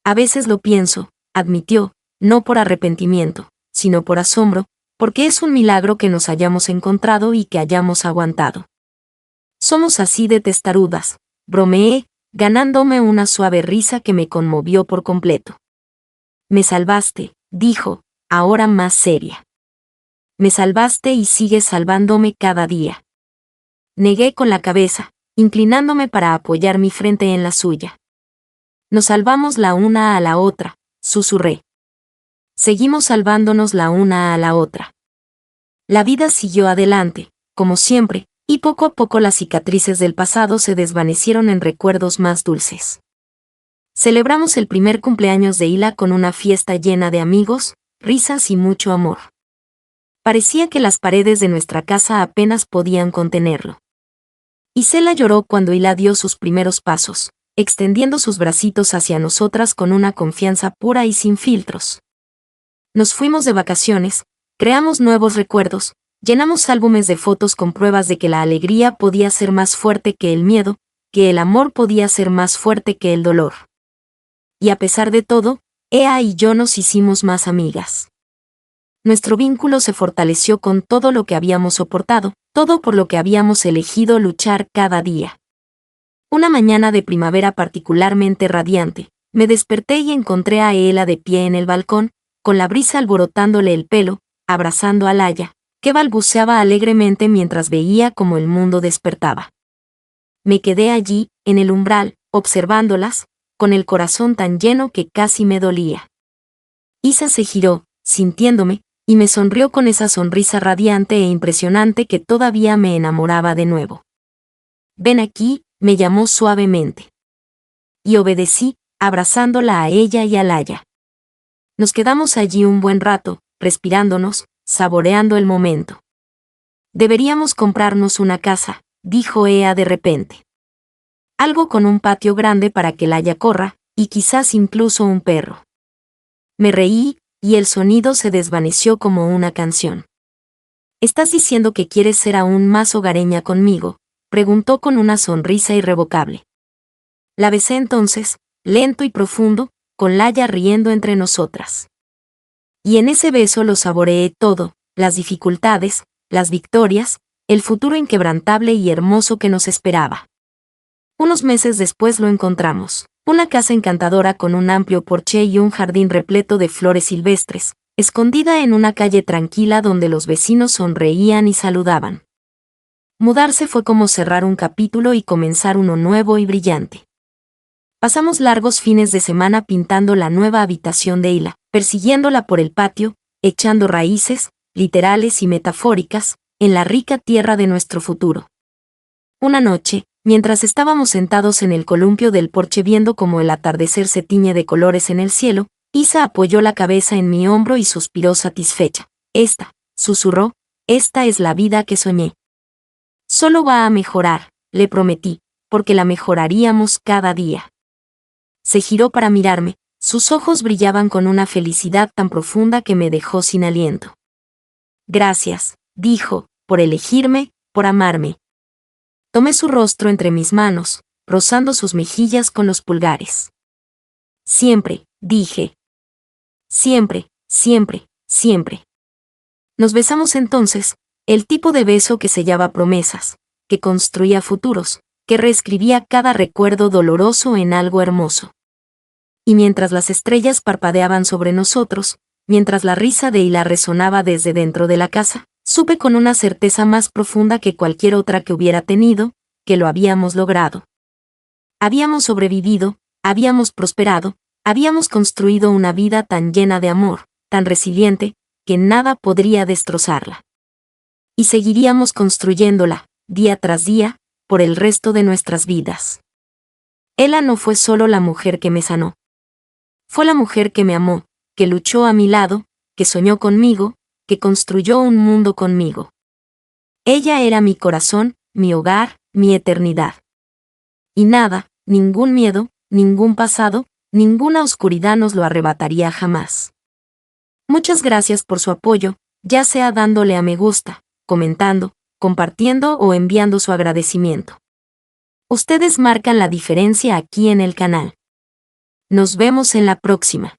A veces lo pienso, admitió, no por arrepentimiento, sino por asombro, porque es un milagro que nos hayamos encontrado y que hayamos aguantado. Somos así de testarudas, bromeé, ganándome una suave risa que me conmovió por completo. Me salvaste, dijo, ahora más seria. Me salvaste y sigues salvándome cada día. Negué con la cabeza, inclinándome para apoyar mi frente en la suya. Nos salvamos la una a la otra, susurré. Seguimos salvándonos la una a la otra. La vida siguió adelante, como siempre, y poco a poco las cicatrices del pasado se desvanecieron en recuerdos más dulces. Celebramos el primer cumpleaños de Hila con una fiesta llena de amigos, risas y mucho amor. Parecía que las paredes de nuestra casa apenas podían contenerlo. Isela lloró cuando Hila dio sus primeros pasos, extendiendo sus bracitos hacia nosotras con una confianza pura y sin filtros. Nos fuimos de vacaciones, creamos nuevos recuerdos, llenamos álbumes de fotos con pruebas de que la alegría podía ser más fuerte que el miedo, que el amor podía ser más fuerte que el dolor. Y a pesar de todo, Ea y yo nos hicimos más amigas. Nuestro vínculo se fortaleció con todo lo que habíamos soportado, todo por lo que habíamos elegido luchar cada día. Una mañana de primavera particularmente radiante, me desperté y encontré a Ela de pie en el balcón, con la brisa alborotándole el pelo, abrazando a Laia, que balbuceaba alegremente mientras veía cómo el mundo despertaba. Me quedé allí, en el umbral, observándolas, con el corazón tan lleno que casi me dolía. Isa se giró, sintiéndome, y me sonrió con esa sonrisa radiante e impresionante que todavía me enamoraba de nuevo. «Ven aquí», me llamó suavemente. Y obedecí, abrazándola a ella y a Laia. Nos quedamos allí un buen rato, respirándonos, saboreando el momento. «Deberíamos comprarnos una casa», dijo Ea de repente. «Algo con un patio grande para que Laia corra, y quizás incluso un perro». Me reí, y el sonido se desvaneció como una canción. «¿Estás diciendo que quieres ser aún más hogareña conmigo?», preguntó con una sonrisa irrevocable. La besé entonces, lento y profundo, con Laia riendo entre nosotras. Y en ese beso lo saboreé todo, las dificultades, las victorias, el futuro inquebrantable y hermoso que nos esperaba. Unos meses después lo encontramos. Una casa encantadora con un amplio porche y un jardín repleto de flores silvestres, escondida en una calle tranquila donde los vecinos sonreían y saludaban. Mudarse fue como cerrar un capítulo y comenzar uno nuevo y brillante. Pasamos largos fines de semana pintando la nueva habitación de Hila, persiguiéndola por el patio, echando raíces, literales y metafóricas, en la rica tierra de nuestro futuro. Una noche, mientras estábamos sentados en el columpio del porche viendo cómo el atardecer se tiñe de colores en el cielo, Isa apoyó la cabeza en mi hombro y suspiró satisfecha. «Esta», susurró, «esta es la vida que soñé». «Solo va a mejorar», le prometí, porque la mejoraríamos cada día. Se giró para mirarme, sus ojos brillaban con una felicidad tan profunda que me dejó sin aliento. «Gracias», dijo, «por elegirme, por amarme». Tomé su rostro entre mis manos, rozando sus mejillas con los pulgares. «Siempre», dije. «Siempre, siempre, siempre». Nos besamos entonces, el tipo de beso que sellaba promesas, que construía futuros, que reescribía cada recuerdo doloroso en algo hermoso. Y mientras las estrellas parpadeaban sobre nosotros, mientras la risa de Hila resonaba desde dentro de la casa, supe con una certeza más profunda que cualquier otra que hubiera tenido, que lo habíamos logrado. Habíamos sobrevivido, habíamos prosperado, habíamos construido una vida tan llena de amor, tan resiliente, que nada podría destrozarla. Y seguiríamos construyéndola, día tras día, por el resto de nuestras vidas. Ela no fue solo la mujer que me sanó. Fue la mujer que me amó, que luchó a mi lado, que soñó conmigo, que construyó un mundo conmigo. Ella era mi corazón, mi hogar, mi eternidad. Y nada, ningún miedo, ningún pasado, ninguna oscuridad nos lo arrebataría jamás. Muchas gracias por su apoyo, ya sea dándole a me gusta, comentando, compartiendo o enviando su agradecimiento. Ustedes marcan la diferencia aquí en el canal. Nos vemos en la próxima.